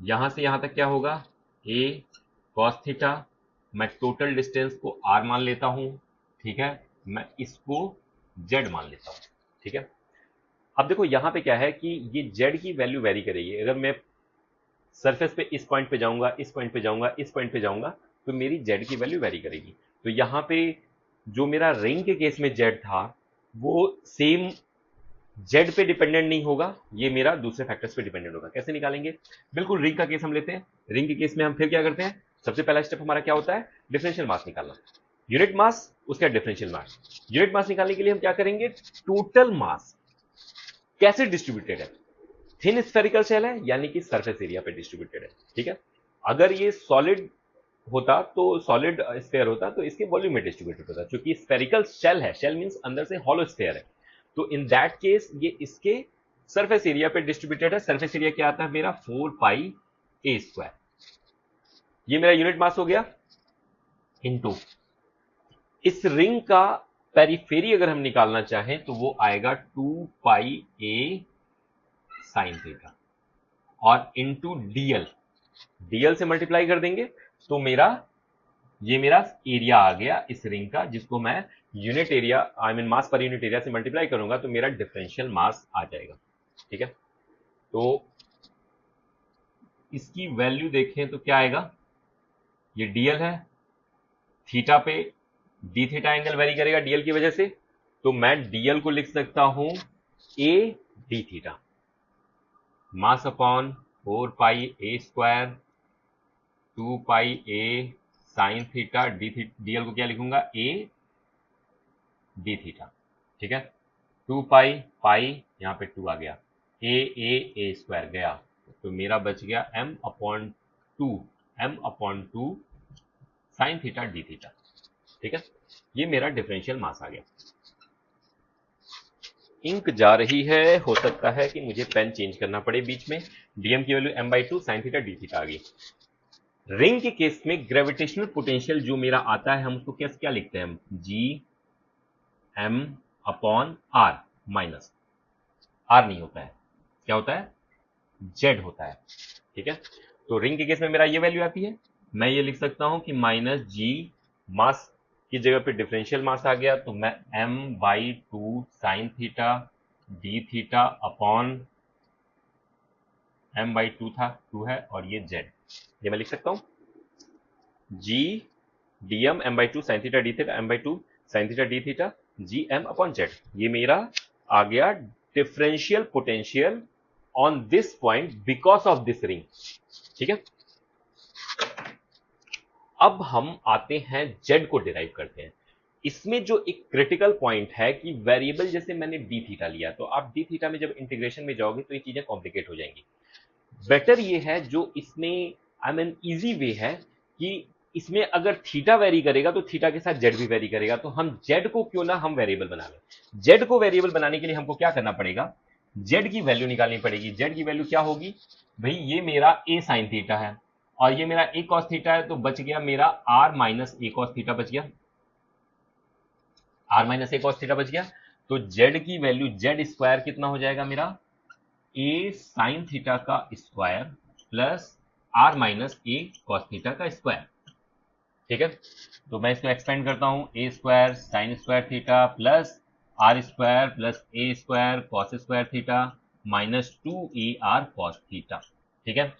यहां से यहां तक क्या होगा? ए कॉस थीटा। मैं टोटल डिस्टेंस को आर मान लेता हूं, ठीक है, मैं इसको जेड मान लेता हूं, ठीक है। अब देखो यहां पे क्या है कि ये जेड की वैल्यू वेरी करेगी। अगर मैं सरफेस पे इस पॉइंट पे जाऊंगा, इस पॉइंट पे जाऊंगा, इस पॉइंट पे जाऊंगा, तो मेरी जेड की वैल्यू वेरी करेगी। तो यहां पे जो मेरा रिंग के केस में जेड था वो सेम जेड पे डिपेंडेंट नहीं होगा, ये मेरा दूसरे फैक्टर्स पे डिपेंडेंट होगा। कैसे निकालेंगे? बिल्कुल रिंग का केस हम लेते हैं। रिंग के केस में हम फिर क्या करते हैं? सबसे पहला स्टेप हमारा क्या होता है? डिफरेंशियल मास निकालना। यूनिट मास, उसका डिफरेंशियल मास। यूनिट मास निकालने के लिए हम क्या करेंगे? टोटल मास कैसे डिस्ट्रीब्यूटेड है। थिन स्फेरिकल शेल है यानी कि सरफेस एरिया पे डिस्ट्रीब्यूटेड है, ठीक है। अगर ये सॉलिड होता तो सॉलिड स्फेयर होता तो इसके वॉल्यूम में डिस्ट्रीब्यूटेड होता, क्योंकि स्फेरिकल शेल है, शेल मींस अंदर से हॉलो स्फेयर है, तो इन दैट केस ये इसके सरफेस एरिया पे डिस्ट्रीब्यूटेड है। सरफेस एरिया क्या आता है मेरा? 4πa²। ये मेरा यूनिट मास हो गया। इनटू इस रिंग का पेरिफेरी अगर हम निकालना चाहें तो वो आएगा 2πa sin थीटा, और इनटू डीएल, डीएल से मल्टीप्लाई कर देंगे तो ये मेरा एरिया आ गया इस रिंग का, जिसको मैं unit area I mean mass per unit area से मल्टीप्लाई करूंगा तो मेरा डिफरेंशियल मास आ जाएगा, ठीक है। तो इसकी वैल्यू देखें तो क्या आएगा? ये डीएल है, थीटा पे डी थीटा एंगल वेरी करेगा डीएल की वजह से, तो मैं डीएल को लिख सकता हूं A D theta, mass upon 4πa², 2πa sine theta, DL को क्या लिखूंगा? ए डी थीटा, ठीक है। 2π पाई, यहां पे 2 आ गया, a² गया, तो मेरा बच गया m/2 sine theta D theta, ठीक है। ये मेरा डिफरेंशियल मास आ गया। इंक जा रही है, हो सकता है कि मुझे पेन चेंज करना पड़े बीच में। डीएम की value m/2 sine theta D theta आ गई। रिंग के केस में ग्रेविटेशनल पोटेंशियल जो मेरा आता है हम उसको क्या लिखते हैं? G M upon r, minus r नहीं होता है, क्या होता है? जेड होता है, ठीक है। तो रिंग के केस में मेरा ये वैल्यू आती है, मैं ये लिख सकता हूं कि -g, मास की जगह पे डिफरेंशियल मास आ गया, तो मैं m/2 sine theta D theta upon m/2 था, 2 है, और ये z, ये मैं लिख सकता हूं g dm m/2 sine theta D theta m/2 sine theta D theta g M upon z. ये मेरा आ गया differential potential on this point because of this ring, ठीक है। अब हम आते हैं जेड को डिराइव करते हैं। इसमें जो एक क्रिटिकल पॉइंट है कि वेरिएबल, जैसे मैंने डी थीटा लिया, तो आप डी थीटा में जब इंटीग्रेशन में जाओगे तो ये चीजें कॉम्प्लिकेट हो जाएंगी। बेटर ये है जो इसमें आई मीन इजी वे है कि इसमें अगर थीटा वेरी करेगा तो थीटा के साथ जेड भी वेरी करेगा, तो हम जेड को क्यों ना हम वेरिएबल बना लें। जेड को वेरिएबल बनाने के लिए हमको क्या करना पड़ेगा? जेड की वैल्यू निकालनी पड़ेगी। जेड की वैल्यू क्या होगी भाई? ये मेरा ए साइन थीटा है और ये मेरा ए कॉस थीटा है, तो बच गया मेरा r minus a cos theta बच गया, r minus a cos theta बच गया। तो जेड की वैल्यू जेड स्क्वायर कितना हो जाएगा मेरा? ए साइन थीटा का square plus r minus a cos theta का स्क्वायर, ठीक है। तो मैं इसको एक्सपेंड करता हूं, a square sine square theta plus r square plus a square cos square theta minus 2ar cos theta, ठीक है।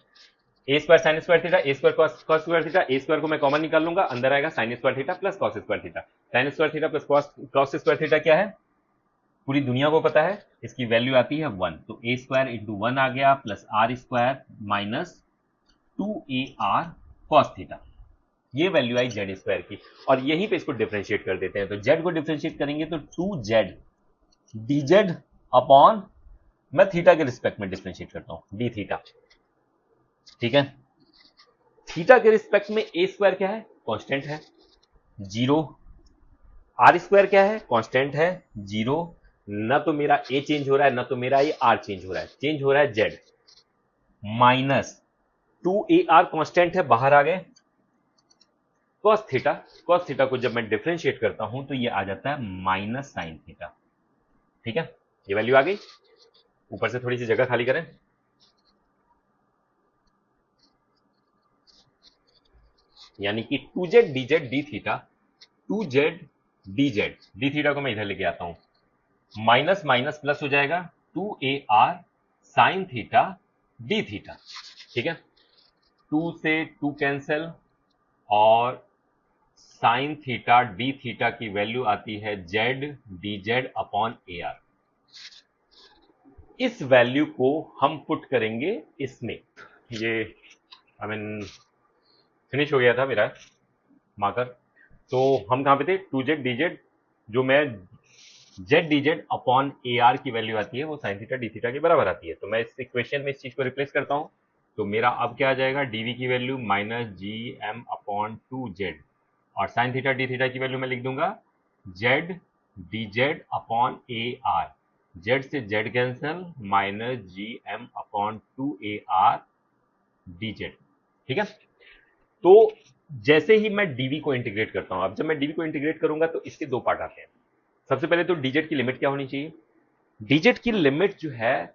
A square sine square theta, a square cos square theta, a square को मैं common निकाल लूंगा, अंदर आएगा sine square theta plus cos square theta. Sign square theta plus cos square theta क्या है? पूरी दुनिया को पता है, इसकी वैल्यू आती है 1, तो ए स्क्वायर इंटू 1 आ गया plus r square minus 2ar cos theta, ये वैल्यू आई जेड स्क्वायर की। और यहीं पे इसको डिफरेंशिएट कर देते हैं, तो जेड को डिफरेंशिएट करेंगे तो 2z dz अपॉन, मैं थीटा के रिस्पेक्ट में डिफरेंशिएट करता हूं, डी थीटा, ठीक है। थीटा के रिस्पेक्ट में ए स्क्वायर क्या है? कांस्टेंट है, 0। आर स्क्वायर क्या है? कांस्टेंट है, 0। ना तो मेरा ए चेंज हो रहा है, ना तो मेरा ये आर चेंज हो रहा है, चेंज हो रहा है जेड। माइनस 2ar कांस्टेंट है, बाहर आ गए, कॉस थीटा, कॉस थीटा को जब मैं डिफरेंशिएट करता हूं तो ये आ जाता है माइनस साइन थीटा, ठीक है। ये वैल्यू आ गई। ऊपर से थोड़ी सी जगह खाली करें, यानी कि 2z dz D theta, 2z dz D theta को मैं इधर लेके आता हूं, माइनस माइनस प्लस हो जाएगा, 2ar sign theta D theta, ठीक है। 2 से 2 कैंसिल और साइन थीटा डी थीटा की वैल्यू आती है Z D Z upon A are. इस वैल्यू को हम पुट करेंगे इसमें, ये आई मीन फिनिश हो गया था मेरा मार्कर। तो हम कहां पे थे, टू जेड डी जेड, जो मैं Z D Z upon A are की वैल्यू आती है वो साइन थीटा डी थीटा के बराबर आती है। तो मैं इस इक्वेशन में इस चीज को रिप्लेस करता हूं, तो मेरा अब क्या आ जाएगा, डीवी की value minus G M upon two Z, और साइन थीटा डी थीटा की वैल्यू मैं लिख दूंगा Z D Z upon A R. Z से Z cancel, minus G M upon two ए आर डी जेड। ठीक है, तो जैसे ही मैं डीवी को इंटीग्रेट करता हूं, अब जब मैं डीवी को इंटीग्रेट करूंगा तो इसके दो पार्ट आते हैं। सबसे पहले तो डीजेड की लिमिट क्या होनी चाहिए। डीजेड की लिमिट जो है,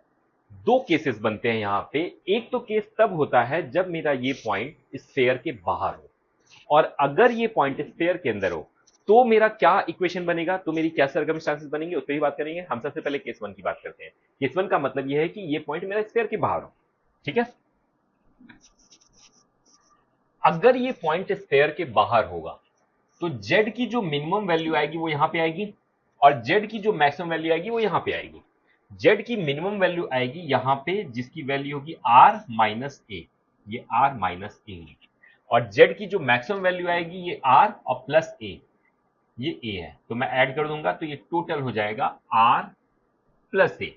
दो केसेस बनते हैं यहां पे। एक तो केस तब होता है जब मेरा ये पॉइंट स्फेयर के बाहर हो, और अगर ये पॉइंट स्फेयर के अंदर हो तो मेरा क्या इक्वेशन बनेगा, तो मेरी क्या सर्कमस्टांसेस बनेंगे, उस पर ही बात करेंगे। हम सबसे पहले केस वन की बात करते हैं। केस वन का मतलब यह है कि ये पॉइंट मेरा स्फेयर के बाहर हो। ठीक है, अगर ये पॉइंट स्फेयर के बाहर होगा तो जेड की जो मिनिमम वैल्यू आएगी वो यहां पे आएगी, और जेड की जो मैक्सिमम वैल्यू आएगी वो यहां पे आएगी। जेड की मिनिमम वैल्यू आएगी यहां पे, जिसकी वैल्यू होगी आर माइनस ए, ये आर माइनस ए, और जेड की जो मैक्सिमम वैल्यू आएगी ये आर और प्लस ए, ये ए है। तो मैं ऐड कर दूंगा तो ये टोटल हो जाएगा आर प्लस ए।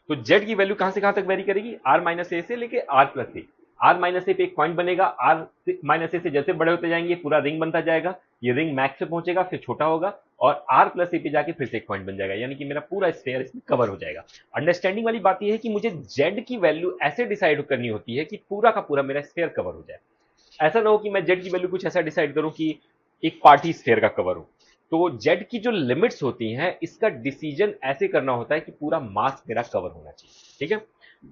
तो जेड की वैल्यू कहां से कहां तक वेरी करेगी, आर माइनस ए से लेके r plus a. R minus a पे एक पॉइंट बनेगा, आर माइनस ए से जैसे बड़े होते जाएंगे पूरा रिंग बनता जाएगा, ये रिंग मैक्स पे पहुंचेगा फिर छोटा होगा, और आर प्लस ए पे जाके फिर से एक पॉइंट बन जाएगा, यानी कि मेरा पूरा स्फेयर इसमें कवर हो जाएगा। अंडरस्टैंडिंग वाली बात यह है कि मुझे जेड की वैल्यू ऐसे डिसाइड करनी होती है कि पूरा का पूरा मेरा स्फेयर कवर हो जाए। ऐसा ना हो कि मैं जेड की वैल्यू कुछ ऐसा डिसाइड करूं कि एक पार्ट ही स्फेयर का कवर हो। तो जेड की जो लिमिट्स होती हैं, इसका डिसीजन ऐसे करना होता है कि पूरा मास मेरा कवर होना चाहिए। ठीक है,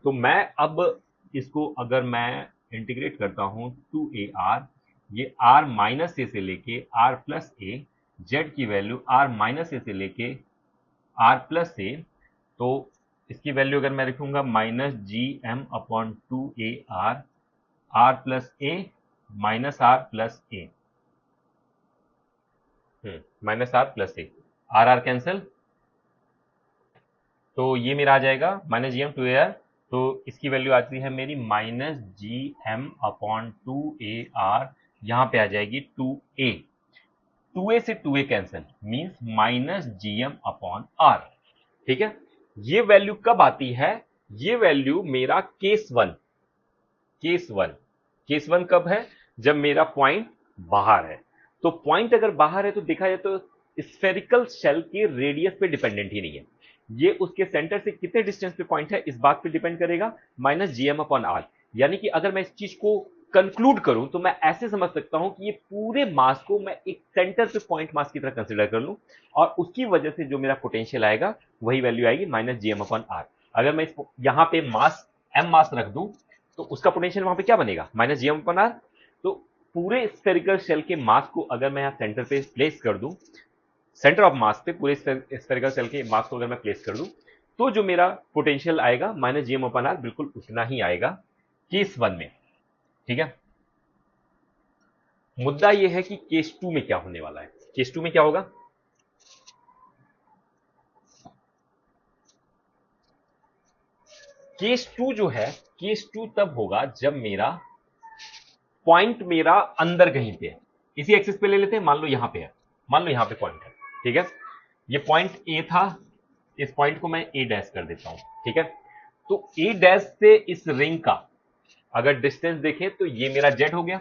तो मैं अब इसको अगर मैं इंटीग्रेट करता हूं टू ए आर, ये आर माइनस ए से लेके आर प्लस ए, जेड की वैल्यू आर माइनस ए से लेके आर प्लस ए, तो इसकी वैल्यू अगर मैं लिखूंगा minus G M upon two A r, r plus a minus r plus a, minus r plus a, r r cancel, तो ये मेरा आ जाएगा माइनस जी एम टू ए आर। तो इसकी वैल्यू आती है मेरी minus G M upon two ए आर, यहां पे आ जाएगी टू ए, टू ए से two a cancel, means minus G M upon r. ठीक है, ये वैल्यू कब आती है, ये वैल्यू मेरा case one, case one, case one कब है, जब मेरा पॉइंट बाहर है। तो पॉइंट अगर बाहर है तो देखा जाए तो स्फेरिकल शेल के रेडियस पे डिपेंडेंट ही नहीं है, ये उसके सेंटर से कितने डिस्टेंस पे पॉइंट है इस बात पे डिपेंड करेगा, माइनस जीएम अपॉन आर। यानी कि अगर मैं इस चीज को कंक्लूड करूं तो मैं ऐसे समझ सकता हूं कि ये पूरे मास को मैं एक सेंटर पे पॉइंट मास की तरह कंसिडर कर लूं, और उसकी वजह से जो मेरा पोटेंशियल आएगा वही वैल्यू आएगी माइनस जीएम अपॉन आर। अगर मैं इसको यहां पे मास एम मास रख दूं तो उसका पोटेंशियल वहां पे क्या बनेगा, माइनस जीएम अपॉन आर। तो पूरे स्फेरिकल शेल के मास को अगर मैं यहां सेंटर पे प्लेस कर दूं, सेंटर ऑफ मास पे पूरे स्फेरिकल शेल के मास को अगर मैं प्लेस कर दूं, तो जो मेरा पोटेंशियल आएगा माइनस जीएम अपॉन आर बिल्कुल उतना ही आएगा केस वन में। ठीक है, मुद्दा यह है कि केस टू में क्या होने वाला है। केस टू में क्या होगा, केस टू जो है, केस टू तब होगा जब मेरा पॉइंट मेरा अंदर कहीं पे है। इसी एक्सिस पे ले लेते हैं, मान लो यहां पे है, मान लो यहां पे पॉइंट है। ठीक है, ये पॉइंट ए था, इस पॉइंट को मैं ए डैश कर देता हूं। ठीक है, तो ए डैश से इस रिंग का अगर डिस्टेंस देखें तो ये मेरा जेड हो गया।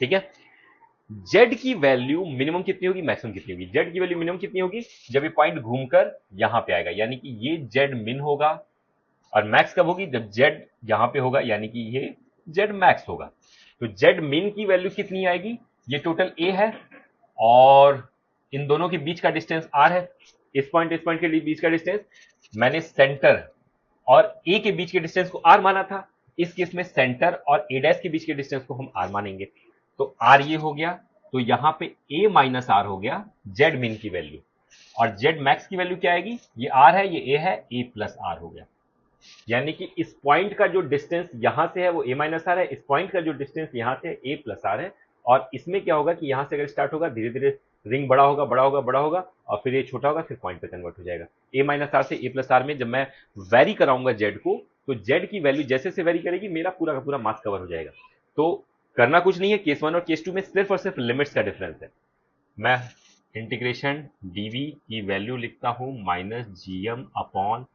ठीक है, जेड की वैल्यू मिनिमम कितनी होगी, मैक्सिमम कितनी होगी, जेड की वैल्यू मिनिमम कितनी होगी, जब ये पॉइंट घूमकर यहां पे आएगा, यानी कि ये जेड मिन होगा, और मैक्स कब होगी, जब जेड यहां पे होगा, यानी कि ये जेड मैक्स होगा। तो जेड मिन की वैल्यू कितनी आएगी, ये टोटल ए है, और इन दोनों के बीच का डिस्टेंस आर है। इस पॉइंट के बीच का डिस्टेंस मैंने सेंटर और ए के बीच के डिस्टेंस को आर माना था, इस केस में सेंटर और ए डैश के बीच के डिस्टेंस को हम आर मानेंगे। तो आर ये हो गया, तो यहां पे ए माइनस आर हो गया जेड मिन की वैल्यू, और जेड मैक्स की वैल्यू क्या आएगी, ये आर है ये ए है, ए प्लस आर हो गया। यानी कि इस पॉइंट का जो डिस्टेंस यहां से है वो ए माइनस आर है, इस पॉइंट का जो डिस्टेंस यहां से ए प्लस आर है, और इसमें क्या होगा कि यहां से अगर स्टार्ट होगा धीरे धीरे रिंग बड़ा होगा बड़ा होगा बड़ा होगा और फिर ये छोटा होगा फिर पॉइंट पे कन्वर्ट हो जाएगा। ए माइनस आर से ए प्लस आर में जब मैं वेरी कराऊंगा जेड को तो जेड की वैल्यू जैसे से वेरी करेगी मेरा पूरा का पूरा मास कवर हो जाएगा। तो करना कुछ नहीं है, केस 1 और केस 2 में सिर्फ और सिर्फ लिमिट्स का डिफरेंस है। मैं इंटीग्रेशन डीवी की वैल्यू लिखता हूं minus G M upon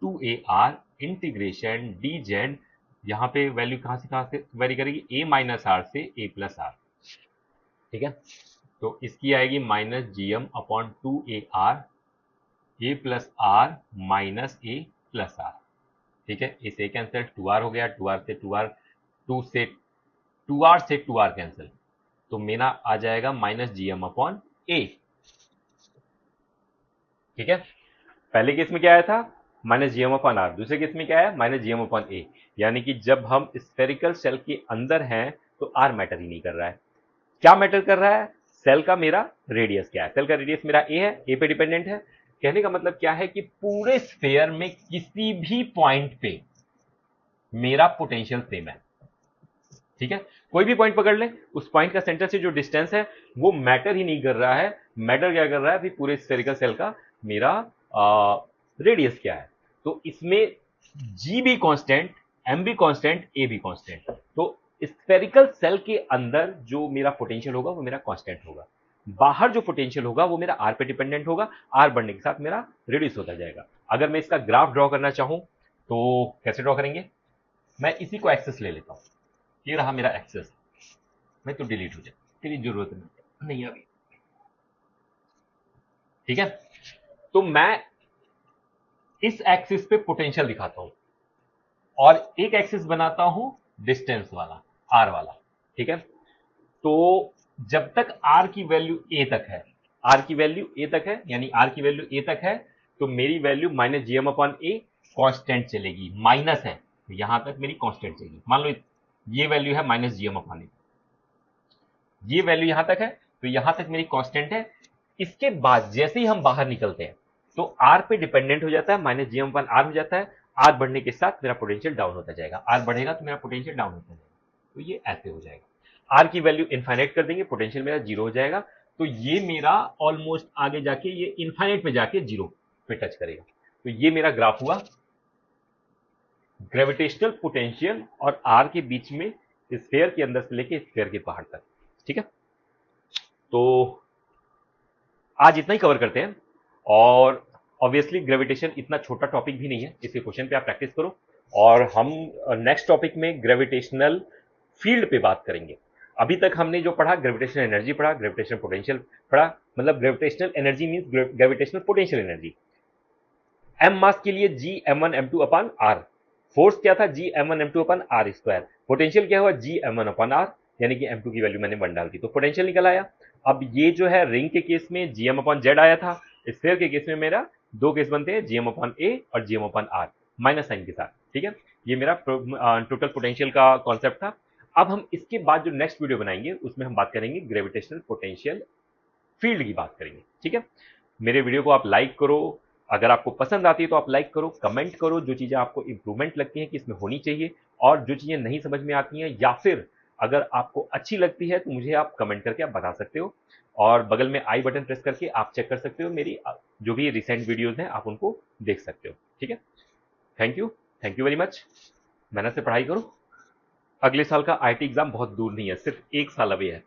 2 AR integration d z, यहां पे वैल्यू कहां से वेरी करेगी ए माइनस आर से ए प्लस आर। ठीक है, तो इसकी आएगी minus G M upon 2 AR a plus r minus a plus r. ठीक है, इसे कैंसिल 2R हो गया, 2R से 2R, 2R से 2R कैंसिल, तो मेरा आ जाएगा minus G M upon a. ठीक है, पहले केस में क्या आया था minus G M upon r, दूसरे केस में क्या आया minus G M upon a. यानी कि जब हम स्फेरिकल सेल के अंदर हैं तो आर मैटर ही नहीं कर रहा है। क्या मैटर कर रहा है, सेल का मेरा रेडियस क्या है। सेल का रेडियस मेरा ए है, ए पे डिपेंडेंट है। कहने का मतलब क्या है कि पूरे स्फेयर में किसी भी पॉइंट पे मेरा पोटेंशियल सेम है। ठीक है, कोई भी पॉइंट पकड़ ले, उस पॉइंट का सेंटर से जो डिस्टेंस है वो मैटर ही नहीं कर रहा है। मैटर क्या कर रहा है, अभी पूरे स्फेरिकल सेल का मेरा रेडियस क्या है। तो इसमें जी भी कांस्टेंट, एम भी कांस्टेंट, ए भी कांस्टेंट। तो स्फेरिकल सेल के अंदर जो मेरा पोटेंशियल होगा वो मेरा कांस्टेंट होगा, बाहर जो पोटेंशियल होगा वो मेरा आर पे डिपेंडेंट होगा। आर बढ़ने के साथ मेरा रेडियस होता जाएगा। अगर मैं इसका ग्राफ ड्रॉ करना चाहूं तो कैसे ड्रॉ करेंगे, मैं इसी को एक्सेस ले लेता हूं, ये रहा मेरा एक्सेस। मैं तो डिलीट हो जाए, तेरी जरूरत नहीं अभी। ठीक है, तो मैं इस एक्सिस पे पोटेंशियल दिखाता हूं और एक एक्सिस बनाता हूं डिस्टेंस वाला, आर वाला। ठीक है, तो जब तक आर की वैल्यू ए तक है, आर की वैल्यू ए तक है, यानी आर की वैल्यू ए तक है, तो मेरी value minus G M upon a constant चलेगी। माइनस है तो यहां तक मेरी कॉन्स्टेंट चलेगी। मान लो ये वैल्यू है माइनस जी एम अपॉन ए, ये वैल्यू यहां तक है तो यहां तक मेरी कांस्टेंट है। इसके बाद जैसे ही हम बाहर निकलते हैं तो आर पे डिपेंडेंट हो जाता है, माइनस जी एम वन आर हो जाता है। आर बढ़ने के साथ मेरा पोटेंशियल डाउन होता जाएगा, आर बढ़ेगा तो मेरा पोटेंशियल डाउन होता जाएगा। तो ये ऐसे हो जाएगा, आर की वैल्यू इनफाइनाइट कर देंगे, पोटेंशियल मेरा जीरो हो जाएगा। तो ये मेरा ऑलमोस्ट आगे जाके ये इनफाइनाइट में जाके जीरो पे टच करेगा। तो ये मेरा ग्राफ हुआ ग्रेविटेशनल पोटेंशियल और आर के बीच में, स्फेयर के अंदर से लेके स्फेयर के बाहर तक। ठीक है, तो आज इतना ही कवर करते हैं। और ऑब्वियसली ग्रेविटेशन इतना छोटा टॉपिक भी नहीं है, इसके क्वेश्चन पे आप प्रैक्टिस करो। और हम नेक्स्ट टॉपिक में ग्रेविटेशनल फील्ड पे बात करेंगे। अभी तक हमने जो पढ़ा ग्रेविटेशनल एनर्जी पढ़ा, ग्रेविटेशनल पोटेंशियल पढ़ा। मतलब gravitational energy means gravitational potential energy. M mass के लिए g m one m two upon r, force क्या था g m one m two upon r square, potential क्या हुआ g m one upon r, यानी कि एम टू की value मैंने वन डाल दी तो पोटेंशियल निकल आया। अब ये जो है रिंग के केस में जी एम अपॉन जेड आया था, स्फीयर के केस में मेरा दो केस बनते हैं, जी एम अपॉन ए और g M upon r minus sign के साथ। ठीक है, ये मेरा टोटल पोटेंशियल का कॉन्सेप्ट था। अब हम इसके बाद जो नेक्स्ट वीडियो बनाएंगे उसमें हम बात करेंगे ग्रेविटेशनल पोटेंशियल फील्ड की बात करेंगे। ठीक है, मेरे वीडियो को आप लाइक करो, अगर आपको पसंद आती है तो आप लाइक करो, कमेंट करो जो चीजें आपको इंप्रूवमेंट लगती हैं कि इसमें होनी चाहिए, और जो चीजें नहीं समझ में आती हैं या फिर अगर आपको अच्छी लगती है तो मुझे आप कमेंट करके आप बता सकते हो। और बगल में आई बटन प्रेस करके आप चेक कर सकते हो मेरी जो भी रिसेंट वीडियोज हैं आप उनको देख सकते हो। ठीक है, थैंक यू वेरी मच। मेहनत से पढ़ाई करो, अगले साल का आईटी एग्जाम बहुत दूर नहीं है, सिर्फ एक साल अवे है।